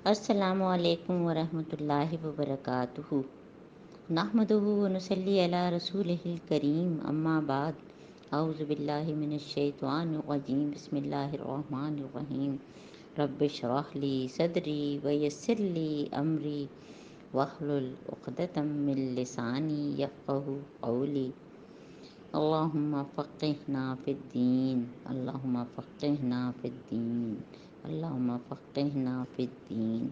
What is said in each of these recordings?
السلام علیکم ورحمۃ اللہ وبرکاتہ۔ نحمدہ ونصلی علی رسولہ الکریم، اما بعد، اعوذ باللہ من الشیطان الرجیم، بسم اللہ الرحمن الرحیم۔ رب اشرح لی صدری ویسر لی امری واحلل عقدۃ من لسانی یفقہوا قولی۔ اللہم فقہنا فی الدین، اللہم فقہنا فی الدین، اللہم فقہنا فی الدین۔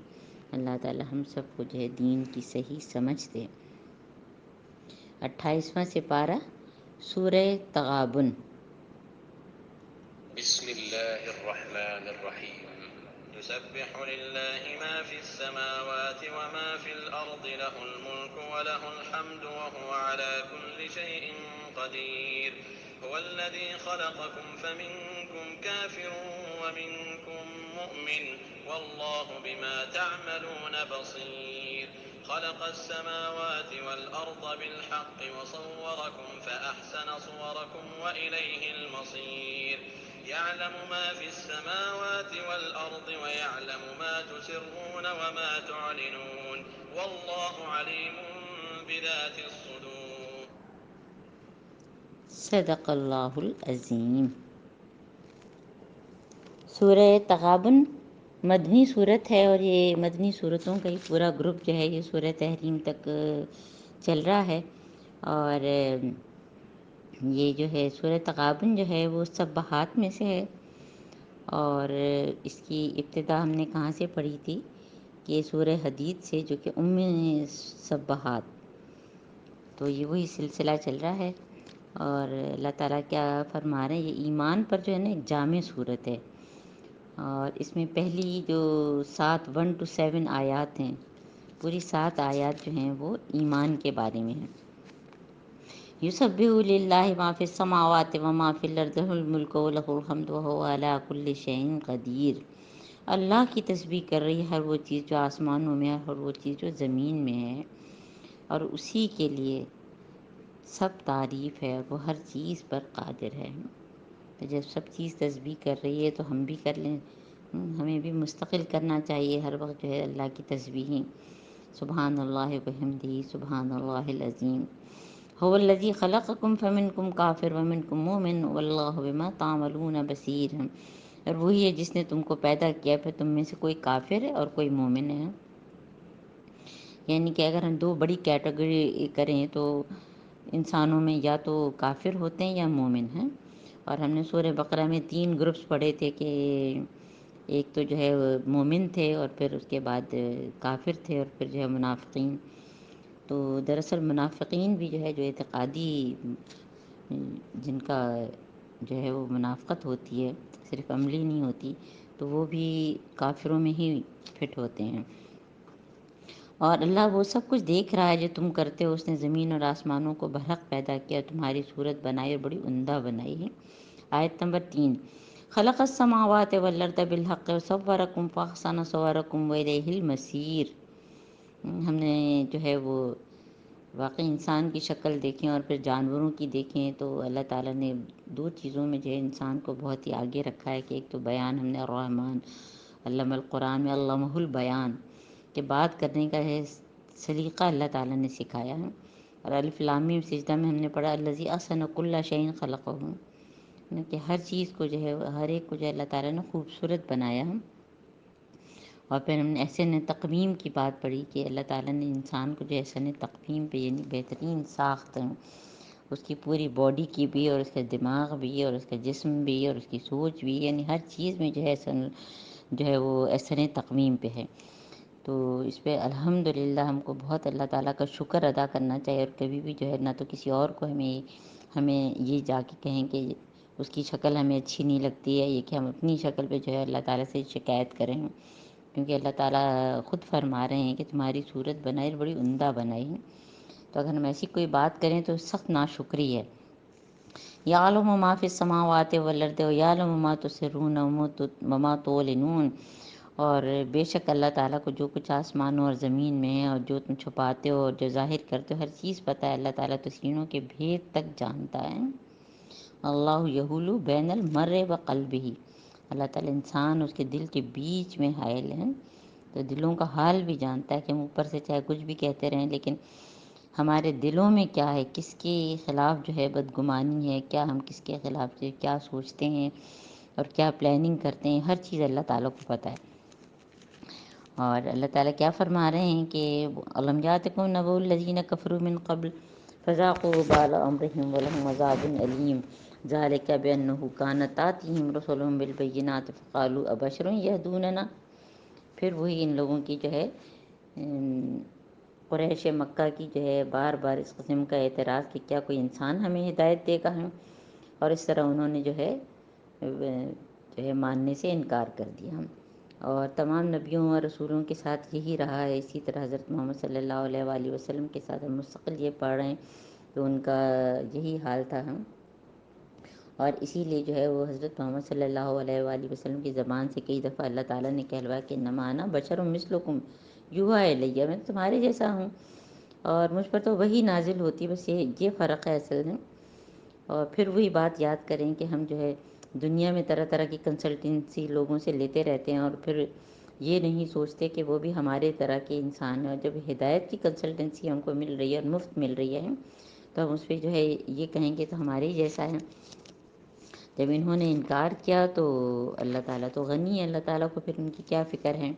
اللہ تعالی ہم سب کو جو ہے دین کی صحیح سمجھ دے۔ 28واں سپارہ سورہ تغابن۔ بسم اللہ الرحمن الرحیم۔ يسبح لله ما في السماوات وما في الأرض، له الملك وله الحمد وهو على كل شيء قدير. هو الذي خلقكم فمنكم كافر ومنكم مؤمن والله بما تعملون بصير. خلق السماوات والأرض بالحق وصوركم فأحسن صوركم وإليه المصير. يعلم ما في السماوات والأرض ويعلم ما تسرون وما تعلنون والله عليم بذات الصدور۔ صدق اللہ العظیم۔ سورہ تغابن مدنی صورت ہے، اور یہ مدنی صورتوں کا ہی پورا گروپ جو ہے یہ سورہ تحریم تک چل رہا ہے۔ اور یہ جو ہے سورہ تغابن جو ہے وہ سبحات میں سے ہے، اور اس کی ابتدا ہم نے کہاں سے پڑھی تھی کہ سورہ حدید سے، جو کہ سبحات، تو یہ وہی سلسلہ چل رہا ہے۔ اور اللہ تعالیٰ کیا فرما رہے ہیں، یہ ایمان پر جو ہے نا ایک جامع صورت ہے، اور اس میں پہلی جو 1 to 7 آیات ہیں، پوری 7 آیات جو ہیں وہ ایمان کے بارے میں ہیں۔ یسبح للہ ما فی السماوات وما فی الارض لہ الملک ولہ الحمد وہو علی کل شیء قدیر۔ اللہ کی تسبیح کر رہی ہے ہر وہ چیز جو آسمانوں میں ہے، ہر وہ چیز جو زمین میں ہے، اور اسی کے لیے سب تعریف ہے، وہ ہر چیز پر قادر ہے۔ تو جب سب چیز تسبیح کر رہی ہے تو ہم بھی کر لیں، ہمیں بھی مستقل کرنا چاہیے ہر وقت جو ہے اللہ کی تسبیح، سبحان اللہ وبحمدہ، سبحان اللہ العظیم۔ هو الذی خلقکم فمنکم کافر ومنکم مومن واللہ بما تعملون بصیر۔ اور وہی ہے جس نے تم کو پیدا کیا، پھر تم میں سے کوئی کافر ہے اور کوئی مومن ہے۔ یعنی کہ اگر ہم دو بڑی کیٹیگری کریں تو انسانوں میں یا تو کافر ہوتے ہیں یا مومن ہیں۔ اور ہم نے سورہ بقرہ میں 3 گروپس پڑھے تھے کہ ایک تو جو ہے مومن تھے، اور پھر اس کے بعد کافر تھے، اور پھر جو ہے منافقین۔ تو دراصل منافقین بھی جو ہے جو اعتقادی جن کا جو ہے وہ منافقت ہوتی ہے، صرف عملی نہیں ہوتی، تو وہ بھی کافروں میں ہی فٹ ہوتے ہیں۔ اور اللہ وہ سب کچھ دیکھ رہا ہے جو تم کرتے ہو۔ اس نے زمین اور آسمانوں کو برحق پیدا کیا، تمہاری صورت بنائی اور بڑی عمدہ بنائی ہے۔ آیت نمبر 3، خلق السماوات والارض بالحق وصورکم فاحسن صورکم والیہ المصیر۔ ہم نے جو ہے وہ واقعی انسان کی شکل دیکھیں اور پھر جانوروں کی دیکھیں، تو اللہ تعالیٰ نے 2 چیزوں میں جو ہے انسان کو بہت ہی آگے رکھا ہے، کہ ایک تو بیان، ہم نے الرحمن علم القرآن میں علمہ البیان، کہ بات کرنے کا ہے سلیقہ اللہ تعالیٰ نے سکھایا ہے۔ اور الف لام میم سجدہ میں ہم نے پڑھا الذی احسن کل شیء خلقہ، کہ ہر چیز کو جو ہے، ہر ایک کو جو ہے اللہ تعالیٰ نے خوبصورت بنایا ہے۔ اور پھر ہم نے احسن تقویم کی بات پڑھی کہ اللہ تعالیٰ نے انسان کو جو احسن تقویم پہ، یعنی بہترین ساخت ہے اس کی، پوری باڈی کی بھی، اور اس کا دماغ بھی، اور اس کا جسم بھی، اور اس کی سوچ بھی، یعنی ہر چیز میں جو ہے جو ہے وہ احسن تقویم پہ ہے۔ تو اس پہ الحمدللہ ہم کو بہت اللہ تعالیٰ کا شکر ادا کرنا چاہیے، اور کبھی بھی جو ہے نہ تو کسی اور کو ہمیں یہ جا کے کہیں کہ اس کی شکل ہمیں اچھی نہیں لگتی ہے، یہ کہ ہم اپنی شکل پہ جو ہے اللہ تعالیٰ سے شکایت کریں، کیونکہ اللہ تعالیٰ خود فرما رہے ہیں کہ تمہاری صورت بنائی اور بڑی عمدہ بنائی ہے۔ تو اگر ہم ایسی کوئی بات کریں تو سخت ناشکری ہے۔ یعلم ما فی السماوات والارض ویعلم ما تسرون وما تعلنون۔ اور بے شک اللہ تعالیٰ کو جو کچھ آسمانوں اور زمین میں ہے، اور جو تم چھپاتے ہو اور جو ظاہر کرتے ہو، ہر چیز پتہ ہے۔ اللہ تعالیٰ تو سینوں کے بھید تک جانتا ہے۔ اللہ یحول بین المرء وقلبہ، اللہ تعالیٰ انسان اس کے دل کے بیچ میں حائل ہے۔ تو دلوں کا حال بھی جانتا ہے کہ ہم اوپر سے چاہے کچھ بھی کہتے رہیں لیکن ہمارے دلوں میں کیا ہے، کس کے خلاف جو ہے بدگمانی ہے، کیا ہم کس کے خلاف جو کیا سوچتے ہیں اور کیا پلاننگ کرتے ہیں، ہر چیز اللہ تعالیٰ کو پتہ ہے۔ اور اللہ تعالیٰ کیا فرما رہے ہیں کہ الم یاتکم نبأ الذین کفروا من قبل فذاقوا وبال امرهم ولهم عذاب علیم ذلک بانہ کانت تاتیہم رسلهم بالبینات فقالوا ابشر یہدوننا۔ پھر وہی ان لوگوں کی جو ہے قریش مکہ کی جو ہے بار بار اس قسم کا اعتراض کہ کیا کوئی انسان ہمیں ہدایت دے گا، اور اس طرح انہوں نے جو ہے ماننے سے انکار کر دیا۔ اور تمام نبیوں اور رسولوں کے ساتھ یہی رہا ہے، اسی طرح حضرت محمد صلی اللہ علیہ وآلہ وسلم کے ساتھ ہم مستقل یہ پڑھ رہے ہیں کہ ان کا یہی حال تھا۔ اور اسی لیے جو ہے وہ حضرت محمد صلی اللہ علیہ وآلہ وسلم کی زبان سے کئی دفعہ اللہ تعالیٰ نے کہلوایا کہ انما انا بشر مثلکم یوحی الیہ، میں تمہارے جیسا ہوں اور مجھ پر تو وہی نازل ہوتی، بس یہ فرق ہے اصل میں۔ اور پھر وہی بات یاد کریں کہ ہم جو ہے دنیا میں طرح طرح کی کنسلٹنسی لوگوں سے لیتے رہتے ہیں اور پھر یہ نہیں سوچتے کہ وہ بھی ہمارے طرح کے انسان ہیں، اور جب ہدایت کی کنسلٹنسی ہم کو مل رہی ہے اور مفت مل رہی ہے تو ہم اس پہ جو ہے یہ کہیں گے تو ہمارے ہی جیسا ہے۔ جب انہوں نے انکار کیا تو اللہ تعالیٰ تو غنی ہے، اللہ تعالیٰ کو پھر ان کی کیا فکر ہے۔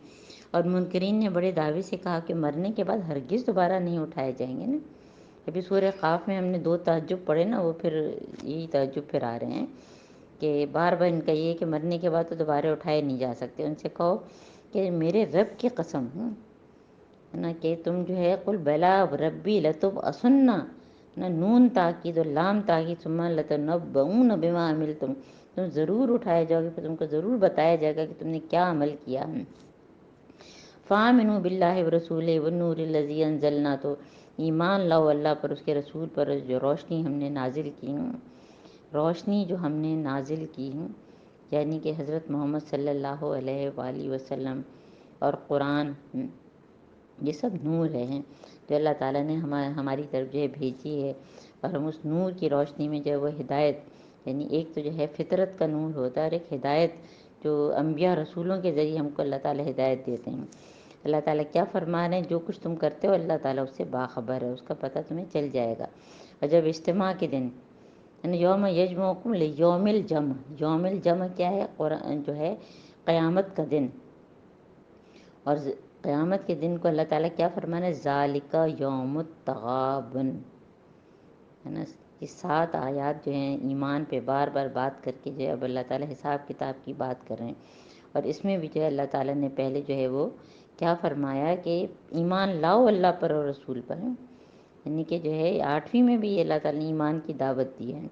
اور منکرین نے بڑے دعوے سے کہا کہ مرنے کے بعد ہرگز دوبارہ نہیں اٹھائے جائیں گے نا۔ ابھی سورہ قاف میں ہم نے 2 تعجب پڑھے نا، وہ پھر یہی تعجب پھر آ رہے ہیں کہ بار بار ان کا یہ کہ مرنے کے بعد تو دوبارہ اٹھائے نہیں جا سکتے۔ ان سے کہو کہ میرے رب کی قسم ہے نا کہ تم جو ہے قل بلا ربی لتبعثن نا، نون تاکید و لام تاکید ثم لتنبؤن بما عملتم، تم ضرور اٹھائے جاؤ گے، پھر تم کو ضرور بتایا جائے گا کہ تم نے کیا عمل کیا ہے۔ فآمنوا باللہ ورسولہ والنور الذی انزلنا، تو ایمان لاؤ اللہ پر، اس کے رسول پر جو روشنی ہم نے نازل کی، روشنی جو ہم نے نازل کی، یعنی کہ حضرت محمد صلی اللہ علیہ وآلہ وسلم اور قرآن، یہ سب نور ہیں جو اللہ تعالیٰ نے ہماری طرف جو ہے بھیجی ہے، اور ہم اس نور کی روشنی میں جو ہے وہ ہدایت، یعنی ایک تو جو ہے فطرت کا نور ہوتا ہے اور ایک ہدایت جو انبیاء رسولوں کے ذریعے ہم کو اللہ تعالیٰ ہدایت دیتے ہیں۔ اللہ تعالیٰ کیا فرما رہے ہیں، جو کچھ تم کرتے ہو اللہ تعالیٰ اس سے باخبر ہے، اس کا پتہ تمہیں چل جائے گا۔ اور جب اجتماع کے دن یعنی یوم یجمعکم لیوم الجمع، یوم الجمع کیا ہے، قرآن جو ہے قیامت کا دن، اور قیامت کے دن کو اللہ تعالیٰ کیا فرمانا ہے، ذالک یوم التغابن، ہے نا۔ یہ 7 آیات جو ہیں ایمان پہ بار بار بات کر کے جو ہے اب اللہ تعالیٰ حساب کتاب کی بات کر رہے ہیں، اور اس میں بھی جو ہے اللہ تعالیٰ نے پہلے جو ہے وہ کیا فرمایا کہ ایمان لاؤ اللہ پر اور رسول پر، یعنی کہ جو ہے 8ویں میں بھی اللہ تعالیٰ نے ایمان کی دعوت دی ہے،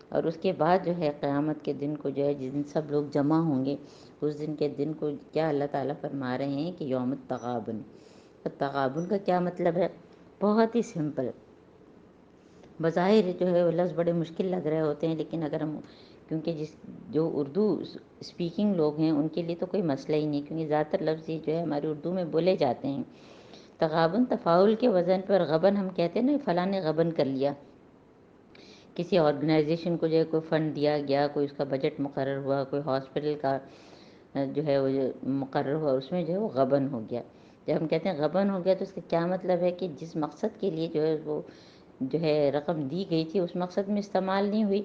اور اس کے بعد جو ہے قیامت کے دن کو جو ہے جس دن سب لوگ جمع ہوں گے، اس دن کے دن کو کیا اللہ تعالیٰ فرما رہے ہیں کہ یوم التغابن۔ تغابن کا کیا مطلب ہے، بہت ہی سمپل، بظاہر جو ہے وہ لفظ بڑے مشکل لگ رہے ہوتے ہیں، لیکن اگر ہم کیونکہ جو اردو اسپیکنگ لوگ ہیں ان کے لیے تو کوئی مسئلہ ہی نہیں، کیونکہ زیادہ تر لفظ یہ جو ہے ہماری اردو میں بولے جاتے ہیں۔ تغابن تفاعل کے وزن پر، غبن ہم کہتے ہیں نا فلاں نے غبن کر لیا، کسی آرگنائزیشن کو جو ہے کوئی فنڈ دیا گیا، کوئی اس کا بجٹ مقرر ہوا، کوئی ہاسپٹل کا جو ہے وہ مقرر ہوا، اس میں جو ہے وہ غبن ہو گیا۔ جب ہم کہتے ہیں غبن ہو گیا تو اس کا کیا مطلب ہے کہ جس مقصد کے لیے جو ہے وہ جو ہے رقم دی گئی تھی اس مقصد میں استعمال نہیں ہوئی،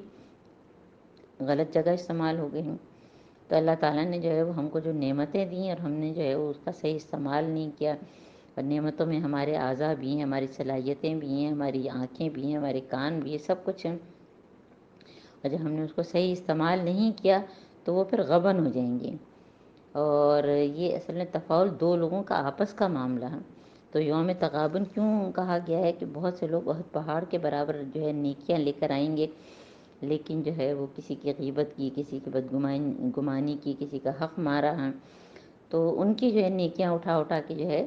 غلط جگہ استعمال ہو گئی ہیں۔ تو اللہ تعالیٰ نے جو ہے وہ ہم کو جو نعمتیں دیں اور ہم نے جو ہے وہ اس کا صحیح استعمال نہیں کیا، اور نعمتوں میں ہمارے اعضاء بھی ہیں، ہماری صلاحیتیں بھی ہیں، ہماری آنکھیں بھی ہیں، ہمارے کان بھی ہیں، سب کچھ ہیں، اور جب ہم نے اس کو صحیح استعمال نہیں کیا تو وہ پھر غبن ہو جائیں گے۔ اور یہ اصل میں تفاعل 2 لوگوں کا آپس کا معاملہ ہے۔ تو یوم تغابن کیوں کہا گیا ہے کہ بہت سے لوگ بہت پہاڑ کے برابر جو ہے نیکیاں لے کر آئیں گے، لیکن جو ہے وہ کسی کی غیبت کی، کسی کی بدگمانی کی، کسی کا حق مارا ہے، تو ان کی جو ہے نیکیاں اٹھا اٹھا کے جو ہے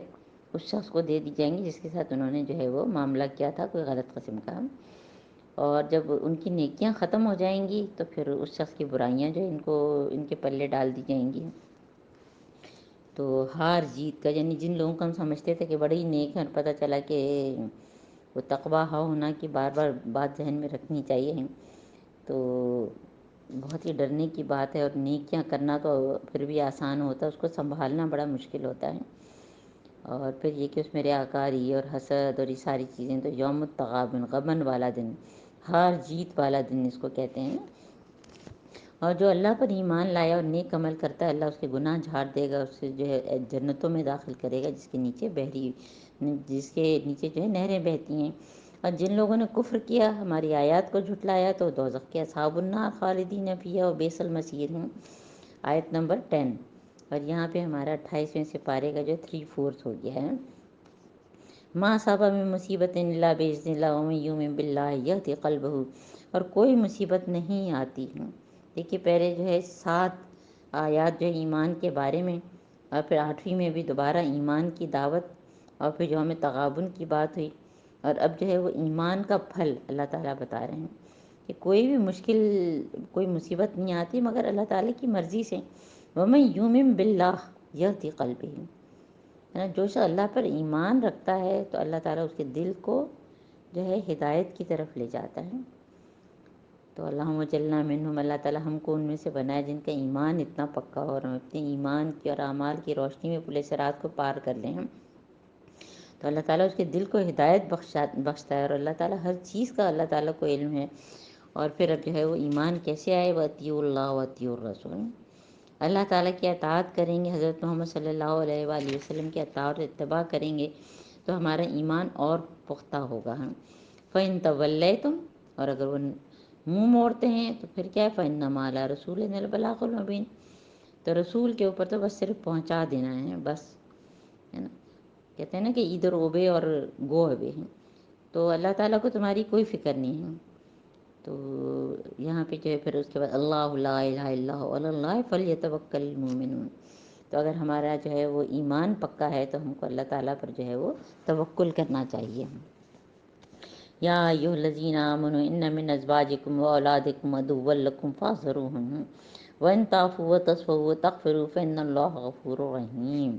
اس شخص کو دے دی جائیں گی جس کے ساتھ انہوں نے جو ہے وہ معاملہ کیا تھا کوئی غلط قسم کا۔ اور جب ان کی نیکیاں ختم ہو جائیں گی تو پھر اس شخص کی برائیاں جو ان کے پلے ڈال دی جائیں گی۔ تو ہار جیت کا، یعنی جن لوگوں کو ہم سمجھتے تھے کہ بڑی نیک ہیں، پتہ چلا کہ وہ تقویٰ ہونا کی بار بار بات ذہن میں رکھنی چاہیے، تو بہت ہی ڈرنے کی بات ہے۔ اور نیکیاں کرنا تو پھر بھی آسان ہوتا ہے، اس کو سنبھالنا بڑا مشکل ہوتا ہے۔ اور پھر یہ کہ اس میں ریاکاری اور حسد اور یہ ساری چیزیں، تو یوم التغابن، غبن والا دن، ہار جیت والا دن اس کو کہتے ہیں نا۔ اور جو اللہ پر ایمان لایا اور نیک عمل کرتا ہے، اللہ اس کے گناہ جھاڑ دے گا، اس سے جو ہے جنتوں میں داخل کرے گا، جس کے نیچے جو ہے نہریں بہتی ہیں۔ اور جن لوگوں نے کفر کیا، ہماری آیات کو جھٹلایا، تو دوزخ کے اصحاب النار خالدین فیہا وبئس المصیر ہیں، آیت نمبر 10۔ اور یہاں پہ ہمارا 28ویں سپارے کا جو 3/4 ہو گیا ہے۔ ما اصاب من مصیبت الا باذن اللہ ومن یؤمن باللہ یہدی قلبہ، اور کوئی مصیبت نہیں آتی ہے۔ دیکھیے پہلے جو ہے 7 آیات جو ہے ایمان کے بارے میں، اور پھر 8ویں میں بھی دوبارہ ایمان کی دعوت، اور پھر جو ہمیں تغابن کی بات ہوئی، اور اب جو ہے وہ ایمان کا پھل اللہ تعالیٰ بتا رہے ہیں کہ کوئی بھی مشکل، کوئی مصیبت نہیں آتی مگر اللہ تعالیٰ کی مرضی سے۔ وَمَن یُؤْمِن بِاللَّهِ یہدی قلبہ، جو شخص اللہ پر ایمان رکھتا ہے تو اللہ تعالیٰ اس کے دل کو جو ہے ہدایت کی طرف لے جاتا ہے۔ تو اللہم اجعلنا منہم، اللہ تعالیٰ ہم کو ان میں سے بنائے جن کا ایمان اتنا پکا ہو، اور ہم اپنے ایمان کی اور اعمال کی روشنی میں پورے صراط کو پار کر لیں ہم۔ تو اللہ تعالیٰ اس کے دل کو ہدایت بخشتا ہے، اور اللہ تعالیٰ ہر چیز کا اللہ تعالیٰ کو علم ہے۔ اور پھر اب جو ہے وہ ایمان کیسے آئے، وَأَطِیعُوا اللَّهَ وَأَطِیعُوا الرَّسُولَ، اللہ تعالیٰ کی اطاعت کریں گے، حضرت محمد صلی اللہ علیہ وآلہ وسلم کی اطاعت اور اتباع کریں گے تو ہمارا ایمان اور پختہ ہوگا۔ ہم فَإِن تَوَلَّيْتُمْ، اور اگر وہ منہ موڑتے ہیں تو پھر کیا ہے، فَإِنَّمَا عَلَىٰ رَسُولِنَا الْبَلَاغُ الْمُبِينُ، تو رسول کے اوپر تو بس صرف پہنچا دینا ہے بس، ہے نا۔ کہتے ہیں نا کہ ادھر اوبے اور گو اوے ہیں، تو اللہ تعالیٰ کو تمہاری کوئی فکر نہیں ہے۔ تو یہاں پہ جو ہے پھر اس کے بعد اللہ لا الہ الا هو علی اللہ فلیتوکل المؤمنون، تو اگر ہمارا جو ہے وہ ایمان پکا ہے تو ہم کو اللہ تعالیٰ پر جو ہے وہ توکل کرنا چاہیے۔ یا ایھا الذین آمنوا ان من ازواجکم واولادکم عدوا لکم فاحذروہم وان تعفوا وتصفحوا وتغفروا فإن اللہ غفور رحیم۔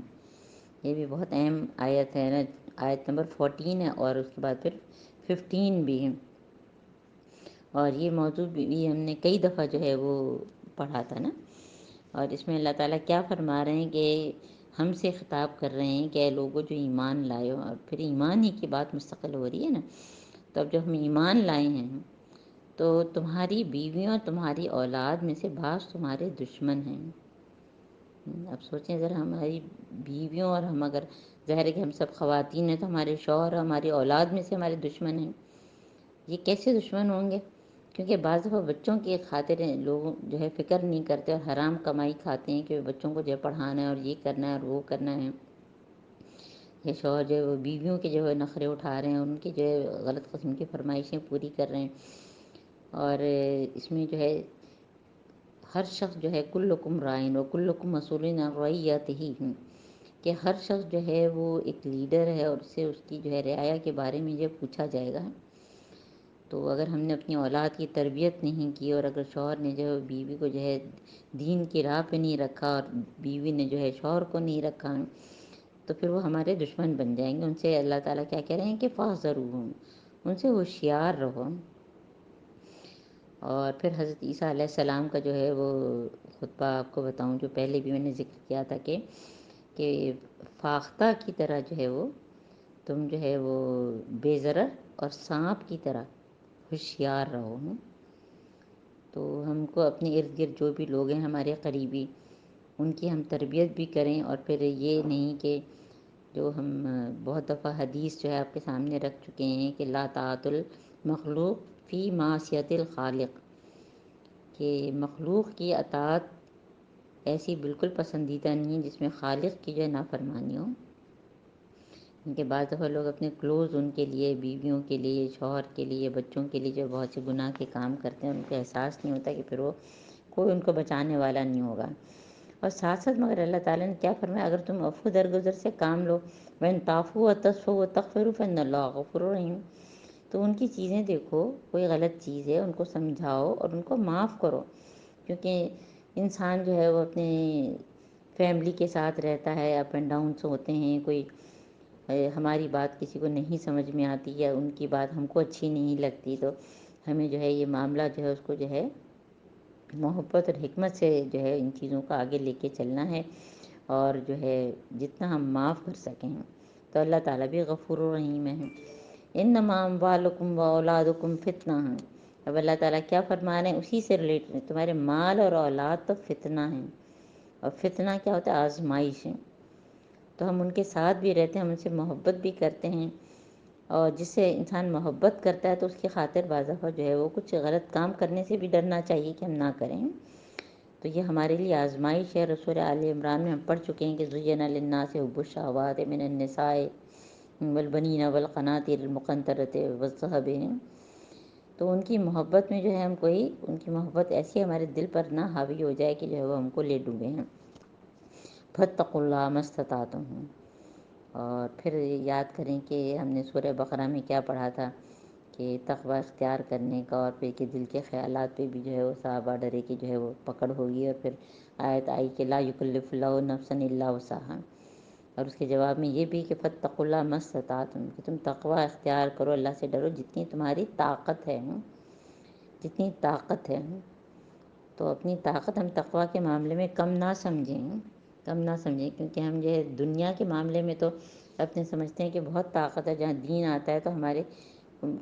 یہ بھی بہت اہم آیت ہے نا، آیت نمبر 14 ہے، اور اس کے بعد پھر 15 بھی ہے۔ اور یہ موضوع بھی ہم نے کئی دفعہ جو ہے وہ پڑھا تھا نا۔ اور اس میں اللہ تعالیٰ کیا فرما رہے ہیں کہ ہم سے خطاب کر رہے ہیں کہ اے لوگوں جو ایمان لائے ہو، اور پھر ایمان ہی کی بات مستقل ہو رہی ہے نا۔ تو اب جب ہم ایمان لائے ہیں تو تمہاری بیویوں، تمہاری اولاد میں سے بعض تمہارے دشمن ہیں۔ اب سوچیں ذرا، ہماری بیویوں، اور ہم اگر، ظاہر ہے کہ ہم سب خواتین ہیں تو ہمارے شوہر ہماری اولاد میں سے ہمارے دشمن ہیں۔ یہ کیسے دشمن ہوں گے؟ کیونکہ بعض دفعہ بچوں کی خاطر لوگ جو ہے فکر نہیں کرتے اور حرام کمائی کھاتے ہیں کہ بچوں کو جو ہے پڑھانا ہے اور یہ کرنا ہے اور وہ کرنا ہے۔ یہ شوہر جو ہے وہ بیویوں کے جو ہے نخرے اٹھا رہے ہیں، ان کی جو ہے غلط قسم کی فرمائشیں پوری کر رہے ہیں۔ اور اس میں جو ہے ہر شخص جو ہے کلکم رائن و کلکم مسئول عن رعیتہ، کہ ہر شخص جو ہے وہ ایک لیڈر ہے، اور اس سے اس کی جو ہے رعایا کے بارے میں جو پوچھا جائے گا۔ تو اگر ہم نے اپنی اولاد کی تربیت نہیں کی، اور اگر شوہر نے جو ہے بیوی کو جو ہے دین کی راہ پہ نہیں رکھا، اور بیوی نے جو ہے شوہر کو نہیں رکھا، تو پھر وہ ہمارے دشمن بن جائیں گے۔ ان سے اللہ تعالیٰ کیا کہہ رہے ہیں کہ فاحذروہم، ان سے ہوشیار رہو۔ اور پھر حضرت عیسیٰ علیہ السلام کا جو ہے وہ خطبہ آپ کو بتاؤں، جو پہلے بھی میں نے ذکر کیا تھا کہ فاختہ کی طرح جو ہے وہ تم جو ہے وہ بے ضرر اور سانپ کی طرح ہوشیار رہو۔ تو ہم کو اپنے ارد گرد جو بھی لوگ ہیں ہمارے قریبی، ان کی ہم تربیت بھی کریں، اور پھر یہ نہیں کہ جو ہم بہت دفعہ حدیث جو ہے آپ کے سامنے رکھ چکے ہیں کہ لا طاعت المخلوق فی معصیت الخالق، کہ مخلوق کی اطاعت ایسی بالکل پسندیدہ نہیں ہے جس میں خالق کی جو ہے نافرمانی ہو۔ کیونکہ بعض دفعہ لوگ اپنے کلوز ان کے لیے، بیویوں کے لیے، شوہر کے لیے، بچوں کے لیے جو بہت سے گناہ کے کام کرتے ہیں، ان کو احساس نہیں ہوتا کہ پھر وہ کوئی ان کو بچانے والا نہیں ہوگا۔ اور ساتھ ساتھ مگر اللہ تعالیٰ نے کیا فرمایا، اگر تم عفو درگزر سے کام لو، وَإِن تَعْفُوا وَتَصْفَحُوا وَتَغْفِرُوا فَإِنَّ اللَّهَ غَفُورٌ رَحِيمٌ، تو ان کی چیزیں دیکھو، کوئی غلط چیز ہے ان کو سمجھاؤ اور ان کو معاف کرو۔ کیونکہ انسان جو ہے وہ اپنے فیملی کے ساتھ رہتا ہے، اپ اینڈ ڈاؤنس ہوتے ہیں، کوئی ہماری بات کسی کو نہیں سمجھ میں آتی یا ان کی بات ہم کو اچھی نہیں لگتی، تو ہمیں جو ہے یہ معاملہ جو ہے اس کو جو ہے محبت اور حکمت سے جو ہے ان چیزوں کو آگے لے کے چلنا ہے۔ اور جو ہے جتنا ہم معاف کر سکیں، تو اللہ تعالیٰ بھی غفور و رحیم ہے۔ انما اموالکم و اولادکم فتنہ ہیں، اب اللہ تعالیٰ کیا فرما رہے ہیں اسی سے ریلیٹڈ ہے، تمہارے مال اور اولاد تو فتنہ ہیں، اور فتنہ کیا ہوتا ہے؟ آزمائش ہے۔ تو ہم ان کے ساتھ بھی رہتے ہیں، ہم ان سے محبت بھی کرتے ہیں، اور جس سے انسان محبت کرتا ہے تو اس کی خاطر بعض دفعہ جو ہے وہ کچھ غلط کام کرنے سے بھی ڈرنا چاہیے کہ ہم نہ کریں۔ تو یہ ہمارے لیے آزمائش ہے۔ سورہ آل عمران میں ہم پڑھ چکے ہیں کہ زُیِّنَ لِلنَّاسِ حُبُّ الشَّهَوَاتِ مِنَ النِّسَاءِ والبنین والقناطر المقنطرۃ والذهب، تو ان کی محبت میں جو ہے ہم کوئی ان کی محبت ایسی ہمارے دل پر نہ حاوی ہو جائے کہ جو ہے وہ ہم کو لے ڈوبے ہیں۔ فاتقوا اللہ ما استطعتم، اور پھر یاد کریں کہ ہم نے سورہ بقرہ میں کیا پڑھا تھا کہ تقوی اختیار کرنے کا، اور پھر کہ دل کے خیالات پہ بھی جو ہے وہ صحابہ ڈرے کہ جو ہے وہ پکڑ ہوگی، اور پھر آیت آئی کہ لا یکلف اللہ نفسا الا وسعها، اور اس کے جواب میں یہ بھی کہ فاتقوا اللہ ما استطعتم، کہ تم تقوی اختیار کرو، اللہ سے ڈرو جتنی تمہاری طاقت ہے، جتنی طاقت ہے۔ تو اپنی طاقت ہم تقوی کے معاملے میں کم نہ سمجھیں، کیونکہ ہم جو ہے دنیا کے معاملے میں تو اپنے سمجھتے ہیں کہ بہت طاقت ہے، جہاں دین آتا ہے تو ہمارے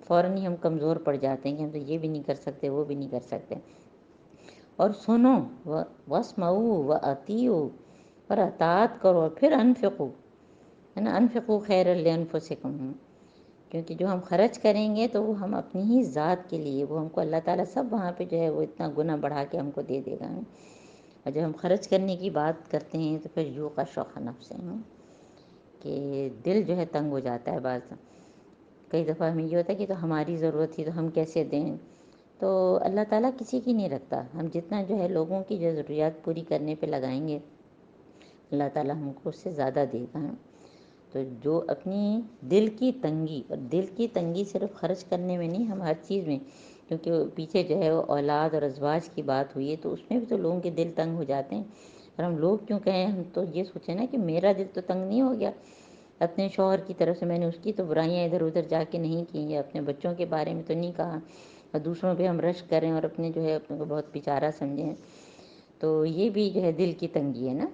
فوراً ہی ہم کمزور پڑ جاتے ہیں کہ ہم تو یہ بھی نہیں کر سکتے، وہ بھی نہیں کر سکتے۔ اور سنو واسمعوا واطیعوا، اور اطاعت کرو، اور پھر انفقوا، ہے نا، انفقوا خیرا لانفسکم، کیونکہ جو ہم خرچ کریں گے تو وہ ہم اپنی ہی ذات کے لیے، وہ ہم کو اللہ تعالیٰ سب وہاں پہ جو ہے وہ اتنا گنا بڑھا کے ہم کو دے دے گا۔ اور جب ہم خرچ کرنے کی بات کرتے ہیں تو پھر یوں کا شوق نفس ہے کہ دل جو ہے تنگ ہو جاتا ہے۔ بعض کئی دفعہ ہمیں یہ ہوتا ہے کہ تو ہماری ضرورت تھی تو ہم کیسے دیں، تو اللہ تعالیٰ کسی کی نہیں رکھتا، ہم جتنا جو ہے لوگوں کی جو ضروریات پوری کرنے پہ لگائیں گے اللہ تعالیٰ ہم کو اس سے زیادہ دے گا۔ تو جو اپنی دل کی تنگی، اور دل کی تنگی صرف خرچ کرنے میں نہیں، ہم ہر چیز میں، کیونکہ پیچھے جو ہے وہ اولاد اور ازواج کی بات ہوئی ہے تو اس میں بھی تو لوگوں کے دل تنگ ہو جاتے ہیں، اور ہم لوگ کیوں کہیں، ہم تو یہ سوچیں نا کہ میرا دل تو تنگ نہیں ہو گیا، اپنے شوہر کی طرف سے میں نے اس کی تو برائیاں ادھر ادھر جا کے نہیں کی، یا اپنے بچوں کے بارے میں تو نہیں کہا، اور دوسروں پہ ہم رشک کریں اور اپنے جو ہے اپنے کو بہت بیچارہ سمجھیں، تو یہ بھی جو ہے دل کی تنگی ہے نا۔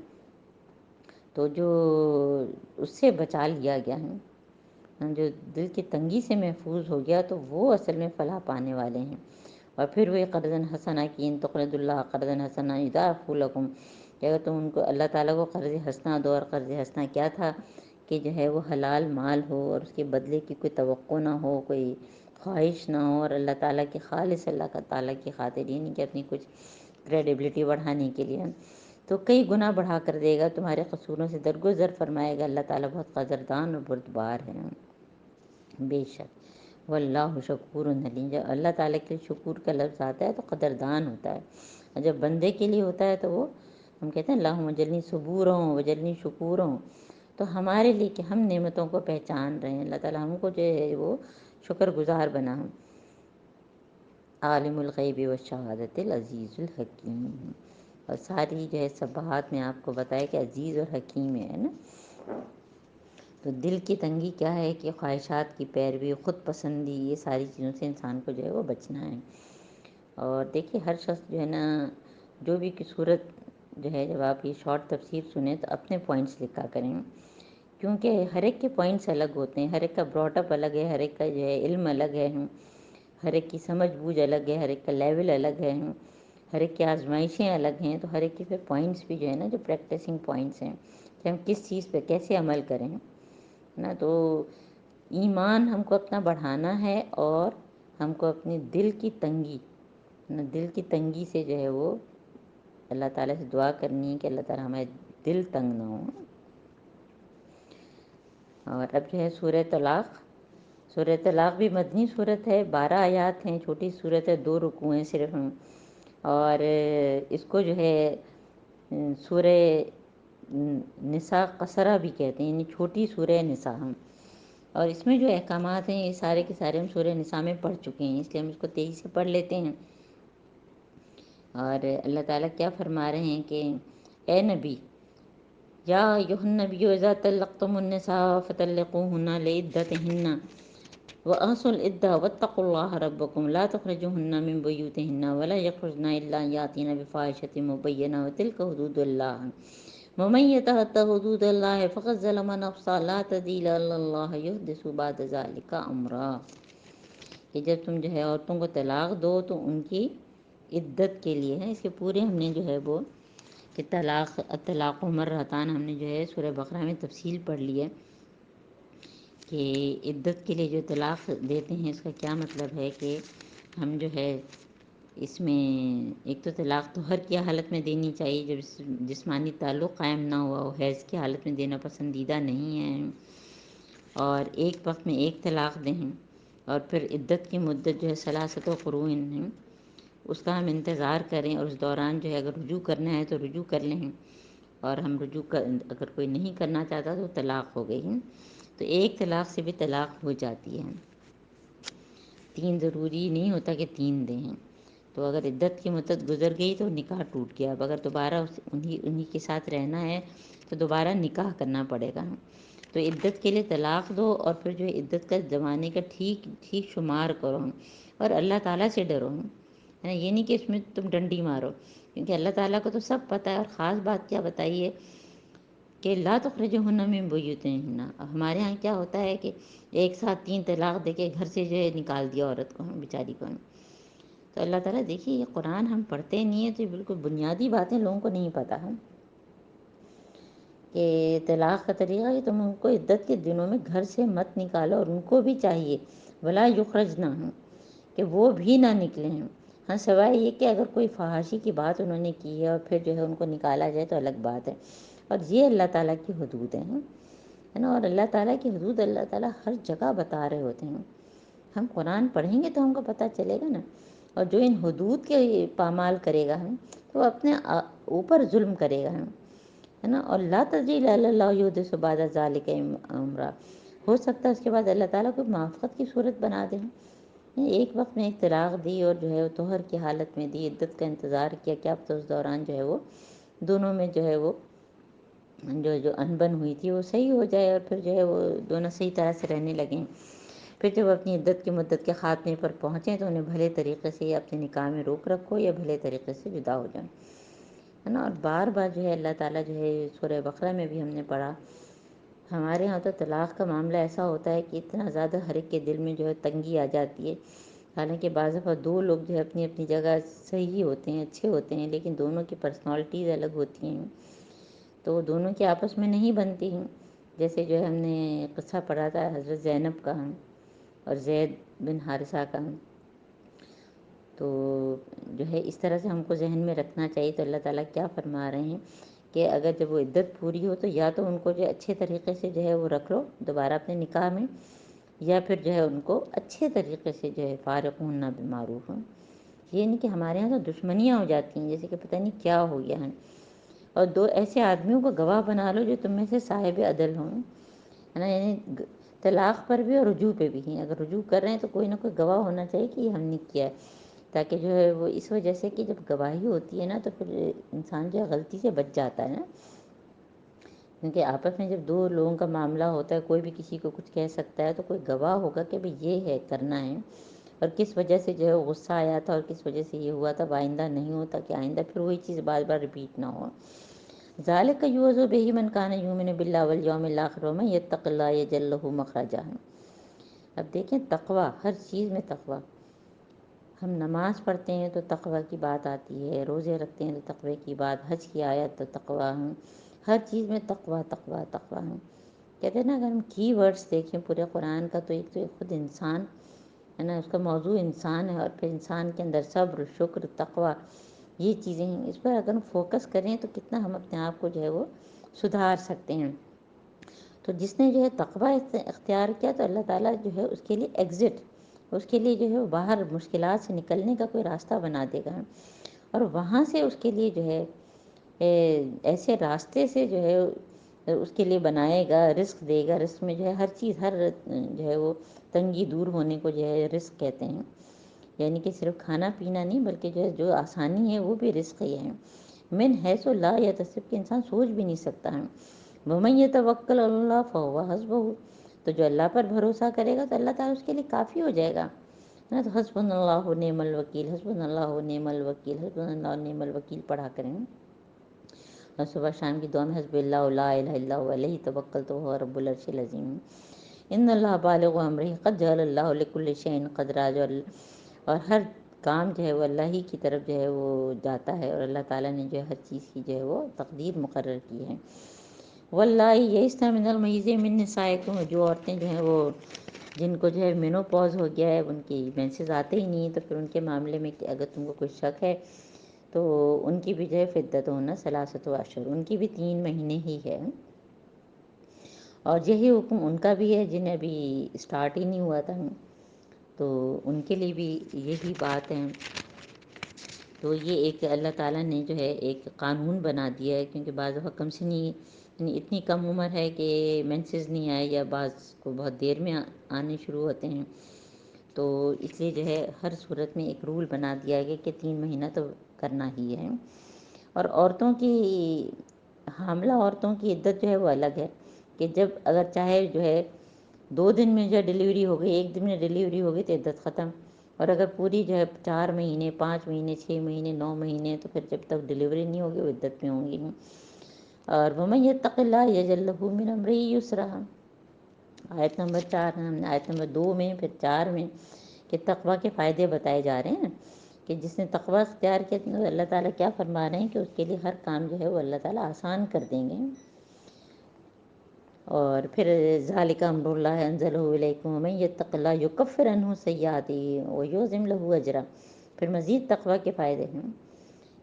تو جو اس سے بچا لیا گیا ہے، جو دل کی تنگی سے محفوظ ہو گیا، تو وہ اصل میں فلاح پانے والے ہیں۔ اور پھر وہ قرضاً حسنہ کی ان تقرضوا اللہ قرضاً حسنہ یضاعف لکم، کہ اگر تم ان کو اللہ تعالیٰ کو قرض حسنہ دو، اور قرض حسنہ کیا تھا کہ جو ہے وہ حلال مال ہو، اور اس کے بدلے کی کوئی توقع نہ ہو، کوئی خواہش نہ ہو، اور اللہ تعالیٰ کی خالص اللہ تعالیٰ کی خاطر، یہ نہیں کہ اپنی کچھ کریڈیبلٹی بڑھانے کے لیے، تو کئی گنا بڑھا کر دے گا، تمہارے قصوروں سے درگزر فرمائے گا۔ اللہ تعالیٰ بہت قدردان اور بردبار ہے، بے شک واللہ شکور علیم۔ جب اللہ تعالیٰ کے لیے شکور کا لفظ آتا ہے تو قدردان ہوتا ہے، اور جب بندے کے لیے ہوتا ہے تو وہ ہم کہتے ہیں اللہم اجعلنی صبورا واجعلنی شکورا، تو ہمارے لیے کہ ہم نعمتوں کو پہچان رہے ہیں، اللہ تعالیٰ ہم کو جو ہے وہ شکر گزار بنا۔ عالم الغیب والشہادۃ العزیز الحکیم، اور ساری جو ہے صباحات میں آپ کو بتایا کہ عزیز اور حکیم ہے نا۔ تو دل کی تنگی کیا ہے کہ خواہشات کی پیروی، خود پسندی، یہ ساری چیزوں سے انسان کو جو ہے وہ بچنا ہے۔ اور دیکھیے ہر شخص جو ہے نا، جو بھی کی صورت جو ہے، جب آپ یہ شارٹ تفسیر سنیں تو اپنے پوائنٹس لکھا کریں، کیونکہ ہر ایک کے پوائنٹس الگ ہوتے ہیں، ہر ایک کا براٹ اپ الگ ہے، ہر ایک کا جو ہے علم الگ ہے، ہر ایک کی سمجھ بوجھ الگ ہے، ہر ایک کا لیول الگ ہے، ہر ایک کی آزمائشیں الگ ہیں، تو ہر ایک کے پھر پوائنٹس بھی جو ہے نا، جو پریکٹسنگ پوائنٹس ہیں کہ ہم کس چیز پہ کیسے عمل کریں نا۔ تو ایمان ہم کو اپنا بڑھانا ہے، اور ہم کو اپنی دل کی تنگی نا، دل کی تنگی سے جو ہے وہ اللہ تعالیٰ سے دعا کرنی ہے کہ اللہ تعالیٰ ہمارے دل تنگ نہ ہو۔ اور اب جو ہے سورہ طلاق، سورہ طلاق بھی مدنی صورت ہے، 12 آیات ہیں، چھوٹی صورت ہے، 2 رکوع ہیں صرف، اور اس کو جو ہے سورہ نساء قصرہ بھی کہتے ہیں، یعنی چھوٹی سورہ نساء، اور اس میں جو احکامات ہیں یہ سارے کے سارے ہم سورہ نساء میں پڑھ چکے ہیں، اس لیے ہم اس کو تیزی سے پڑھ لیتے ہیں۔ اور اللہ تعالیٰ کیا فرما رہے ہیں کہ اے نبی، یا ایھا النبی اذا طلقتم النساء فطلقوہن لعدتہن وأحصوا العدة واتقوا الله ربكم لا تخرجوهن من بيوتهن ولا يخرجن إلا أن يأتين بفاحشة مبينة وتلك حدود الله ومن يتعد حدود اللہ فقد ظلم نفسہ لا تبدیل اللہ یحدث بعد ذلک امرا، کہ جب تم جو ہے عورتوں کو طلاق دو تو ان کی عدت کے لیے ہے، اس کے پورے ہم نے جو ہے وہ کہ طلاق مرتان ہم نے جو ہے سورہ بقرہ میں تفصیل پڑھ لی ہے کہ عدت کے لیے جو طلاق دیتے ہیں اس کا کیا مطلب ہے کہ ہم جو ہے اس میں ایک تو طلاق تو ہر کیا حالت میں دینی چاہیے، جب جسمانی تعلق قائم نہ ہوا ہو، حیض کی حالت میں دینا پسندیدہ نہیں ہے، اور ایک وقت میں ایک طلاق دیں، اور پھر عدت کی مدت جو ہے ثلاثۃ قروء ہیں اس کا ہم انتظار کریں، اور اس دوران جو ہے اگر رجوع کرنا ہے تو رجوع کر لیں، اور ہم اگر کوئی نہیں کرنا چاہتا تو طلاق ہو گئی، تو ایک طلاق سے بھی طلاق ہو جاتی ہے، تین ضروری نہیں ہوتا کہ تین دیں، تو اگر عدت کی مدت گزر گئی تو نکاح ٹوٹ گیا، اب اگر دوبارہ انہی کے ساتھ رہنا ہے تو دوبارہ نکاح کرنا پڑے گا، تو عدت کے لیے طلاق دو، اور پھر جو عدت کا زمانے کا ٹھیک شمار کرو، اور اللہ تعالیٰ سے ڈرو، ہے نا، یہ نہیں کہ اس میں تم ڈنڈی مارو، کیونکہ اللہ تعالیٰ کو تو سب پتہ ہے، اور خاص بات کیا بتائیے کہ لا تخرجوہن من بیوتہن، ہمارے ہاں کیا ہوتا ہے کہ ایک ساتھ تین طلاق دے کے گھر سے جو ہے نکال دیا عورت کو، بیچاری کو، تو اللہ تعالیٰ دیکھیے یہ قرآن ہم پڑھتے نہیں ہیں تو یہ بالکل بنیادی باتیں لوگوں کو نہیں پتہ ہے کہ طلاق کا طریقہ ہے تم ان کو عدت کے دنوں میں گھر سے مت نکالو، اور ان کو بھی چاہیے ولا یخرجنا، کہ وہ بھی نہ نکلیں، ہاں سوائے یہ کہ اگر کوئی فحاشی کی بات انہوں نے کی ہے اور پھر جو ہے ان کو نکالا جائے تو الگ بات ہے، اور یہ اللہ تعالیٰ کی حدود ہیں، ہے نا، اور اللہ تعالیٰ کی حدود اللہ تعالیٰ ہر جگہ بتا رہے ہوتے ہیں، ہم قرآن پڑھیں گے تو ہم کو پتہ چلے گا نا، اور جو ان حدود کے پامال کرے گا ہم تو وہ اپنے اوپر ظلم کرے گا ہم، ہے نا، اور لا تجیل اللہ یحدث بعد ذلک امرا، ہو سکتا ہے اس کے بعد اللہ تعالیٰ کو معافقت کی صورت بنا دیں، ایک وقت میں ایک طلاق دی اور جو ہے طہر کی حالت میں دی، عدت کا انتظار کیا، کیا پتہ اس دوران جو ہے وہ دونوں میں جو ہے وہ جو انبن ہوئی تھی وہ صحیح ہو جائے، اور پھر جو ہے وہ دونوں صحیح طرح سے رہنے لگیں، پھر جب اپنی عدت کی مدت کے خاتمے پر پہنچیں تو انہیں بھلے طریقے سے یا اپنے نکاح میں روک رکھو یا بھلے طریقے سے جدا ہو جائیں، ہے نا، اور بار بار جو ہے اللہ تعالیٰ جو ہے سورہ بقرہ میں بھی ہم نے پڑھا، ہمارے ہاں تو طلاق کا معاملہ ایسا ہوتا ہے کہ اتنا زیادہ ہر ایک کے دل میں جو ہے تنگی آ جاتی ہے، حالانکہ بعض دفعہ دو لوگ جو ہے اپنی اپنی جگہ صحیح ہوتے ہیں، اچھے ہوتے ہیں، لیکن دونوں کی پرسنالٹیز الگ ہوتی ہیں، تو دونوں کی آپس میں نہیں بنتی ہیں، جیسے جو ہے ہم نے قصہ پڑھا تھا حضرت زینب کا اور زید بن حارثہ کا، تو جو ہے اس طرح سے ہم کو ذہن میں رکھنا چاہیے، تو اللہ تعالیٰ کیا فرما رہے ہیں کہ اگر جب وہ عدت پوری ہو تو یا تو ان کو جو اچھے طریقے سے جو ہے وہ رکھ لو دوبارہ اپنے نکاح میں، یا پھر جو ہے ان کو اچھے طریقے سے جو ہے فارق ہونا بالمعروف ہوں، یہ نہیں کہ ہمارے یہاں تو دشمنیاں ہو جاتی ہیں جیسے کہ پتہ نہیں کیا ہو گیا ہے، اور دو ایسے آدمیوں کو گواہ بنا لو جو تم میں سے صاحب عدل ہوں، ہے نا، یعنی طلاق پر بھی اور رجوع پہ بھی ہیں، اگر رجوع کر رہے ہیں تو کوئی نہ کوئی گواہ ہونا چاہیے کہ یہ ہم نے کیا ہے، تاکہ جو ہے وہ اس وجہ سے کہ جب گواہی ہوتی ہے نا تو پھر انسان جو ہے غلطی سے بچ جاتا ہے نا، کیونکہ آپس میں جب دو لوگوں کا معاملہ ہوتا ہے کوئی بھی کسی کو کچھ کہہ سکتا ہے، تو کوئی گواہ ہوگا کہ بھئی یہ ہے کرنا ہے، اور کس وجہ سے جو ہے غصہ آیا تھا اور کس وجہ سے یہ ہوا تھا، آئندہ نہیں ہوتا کہ آئندہ پھر وہی چیز بار بار ریپیٹ نہ ہو، ذالک یوعظ بہ من کان یؤمن باللہ والیوم الآخر ومن یتق اللہ یجعل لہ مخرجا، اب دیکھیں تقوی، ہر چیز میں تقوی، ہم نماز پڑھتے ہیں تو تقوی کی بات آتی ہے، روزے رکھتے ہیں تو تقوی کی بات، حج کی آیت تو تقوی ہے، ہر چیز میں تقوی تقوی تقوی ہے، کہتے ہیں نا اگر ہم کی ورڈز دیکھیں پورے قرآن کا تو ایک تو خود انسان ہے نا، اس کا موضوع انسان ہے، اور پھر انسان کے اندر صبر، شکر، تقوی، یہ چیزیں ہیں، اس پر اگر ہم فوکس کریں تو کتنا ہم اپنے آپ کو جو ہے وہ سدھار سکتے ہیں، تو جس نے جو ہے تقوی اختیار کیا تو اللہ تعالیٰ جو ہے اس کے لیے ایگزٹ، اس کے لیے جو ہے وہ باہر مشکلات سے نکلنے کا کوئی راستہ بنا دے گا، اور وہاں سے اس کے لیے جو ہے ایسے راستے سے جو ہے اس کے لیے بنائے گا، رزق دے گا، رزق میں جو ہے ہر چیز، ہر جو ہے وہ تنگی دور ہونے کو جو ہے رزق کہتے ہیں، یعنی کہ صرف کھانا پینا نہیں بلکہ جو ہے جو آسانی ہے وہ بھی رزق ہی ہے، من حیث لا یحتسب، کہ انسان سوچ بھی نہیں سکتا ہے، ومن یتوکل علی اللہ فہو حسبہ، تو جو اللہ پر بھروسہ کرے گا تو اللہ تعالیٰ اس کے لیے کافی ہو جائے گا، نا، تو حسبنا اللہ و نعم الوکیل، حسبنا اللہ و نعم الوکیل، حسبنا اللہ و نعم الوکیل پڑھا کریں، اور صبح شام کی دعا میں حسب اللہ لا الہ الا هو علیہ توکلت وهو رب العرش العظیم، ان اللہ بالغ امرہ قد جعل اللہ لکل شیء قدرا، اور ہر کام جو ہے وہ اللہ ہی کی طرف جو ہے وہ جاتا ہے، اور اللہ تعالیٰ نے جو ہے ہر چیز کی جو ہے وہ تقدیر مقرر کی ہے۔ واللہ یئسن من المحیض من نسائکم، جو عورتیں جو ہیں وہ جن کو جو ہے مینوپاز ہو گیا ہے، ان کی مینسز آتے ہی نہیں ہیں، تو پھر ان کے معاملے میں کہ اگر تم کو کوئی شک ہے تو ان کی بھی جو ہے فدت ہونا ثلاثۃ اشہر، ان کی بھی 3 مہینے ہی ہے، اور یہی حکم ان کا بھی ہے جنہیں ابھی اسٹارٹ ہی نہیں ہوا تھا، تو ان کے لیے بھی یہی بات ہے۔ تو یہ ایک اللہ تعالیٰ نے جو ہے ایک قانون بنا دیا ہے، کیونکہ بعض دفعہ کم سنی یعنی اتنی کم عمر ہے کہ مینسز نہیں آئے، یا بعض کو بہت دیر میں آنے شروع ہوتے ہیں، تو اس لیے جو ہے ہر صورت میں ایک رول بنا دیا گیا کہ 3 مہینہ تو کرنا ہی ہے۔ اور عورتوں کی حاملہ عورتوں کی عدت جو ہے وہ الگ ہے، کہ جب اگر چاہے جو ہے 2 دن میں جو ہے ڈلیوری ہو گئی، 1 دن میں ڈلیوری ہو گئی تو عدت ختم، اور اگر پوری جو ہے 4 مہینے 5 مہینے 6 مہینے 9 مہینے تو پھر جب تک ڈلیوری نہیں ہوگی وہ عدت میں ہوں گی۔ اور وَمَن يَتَّقِ اللَّهَ يَجْعَل لَّهُ مِنْ أَمْرِهِ يُسْرًا، آیت نمبر 4 آیت نمبر 2 میں پھر 4 میں کہ تقوی کے فائدے بتائے جا رہے ہیں، کہ جس نے تقوی اختیار کیا تو اللہ تعالیٰ کیا فرما رہے ہیں کہ اس کے لیے ہر کام جو ہے وہ اللہ تعالیٰ آسان کر دیں گے۔ اور پھر ذالک امر اللہ انزلہ الیکم ومن یتق اللہ یکفر عنہ سیئاتہ ویعظم لہ اجرا، پھر مزید تقوی کے فائدے ہیں،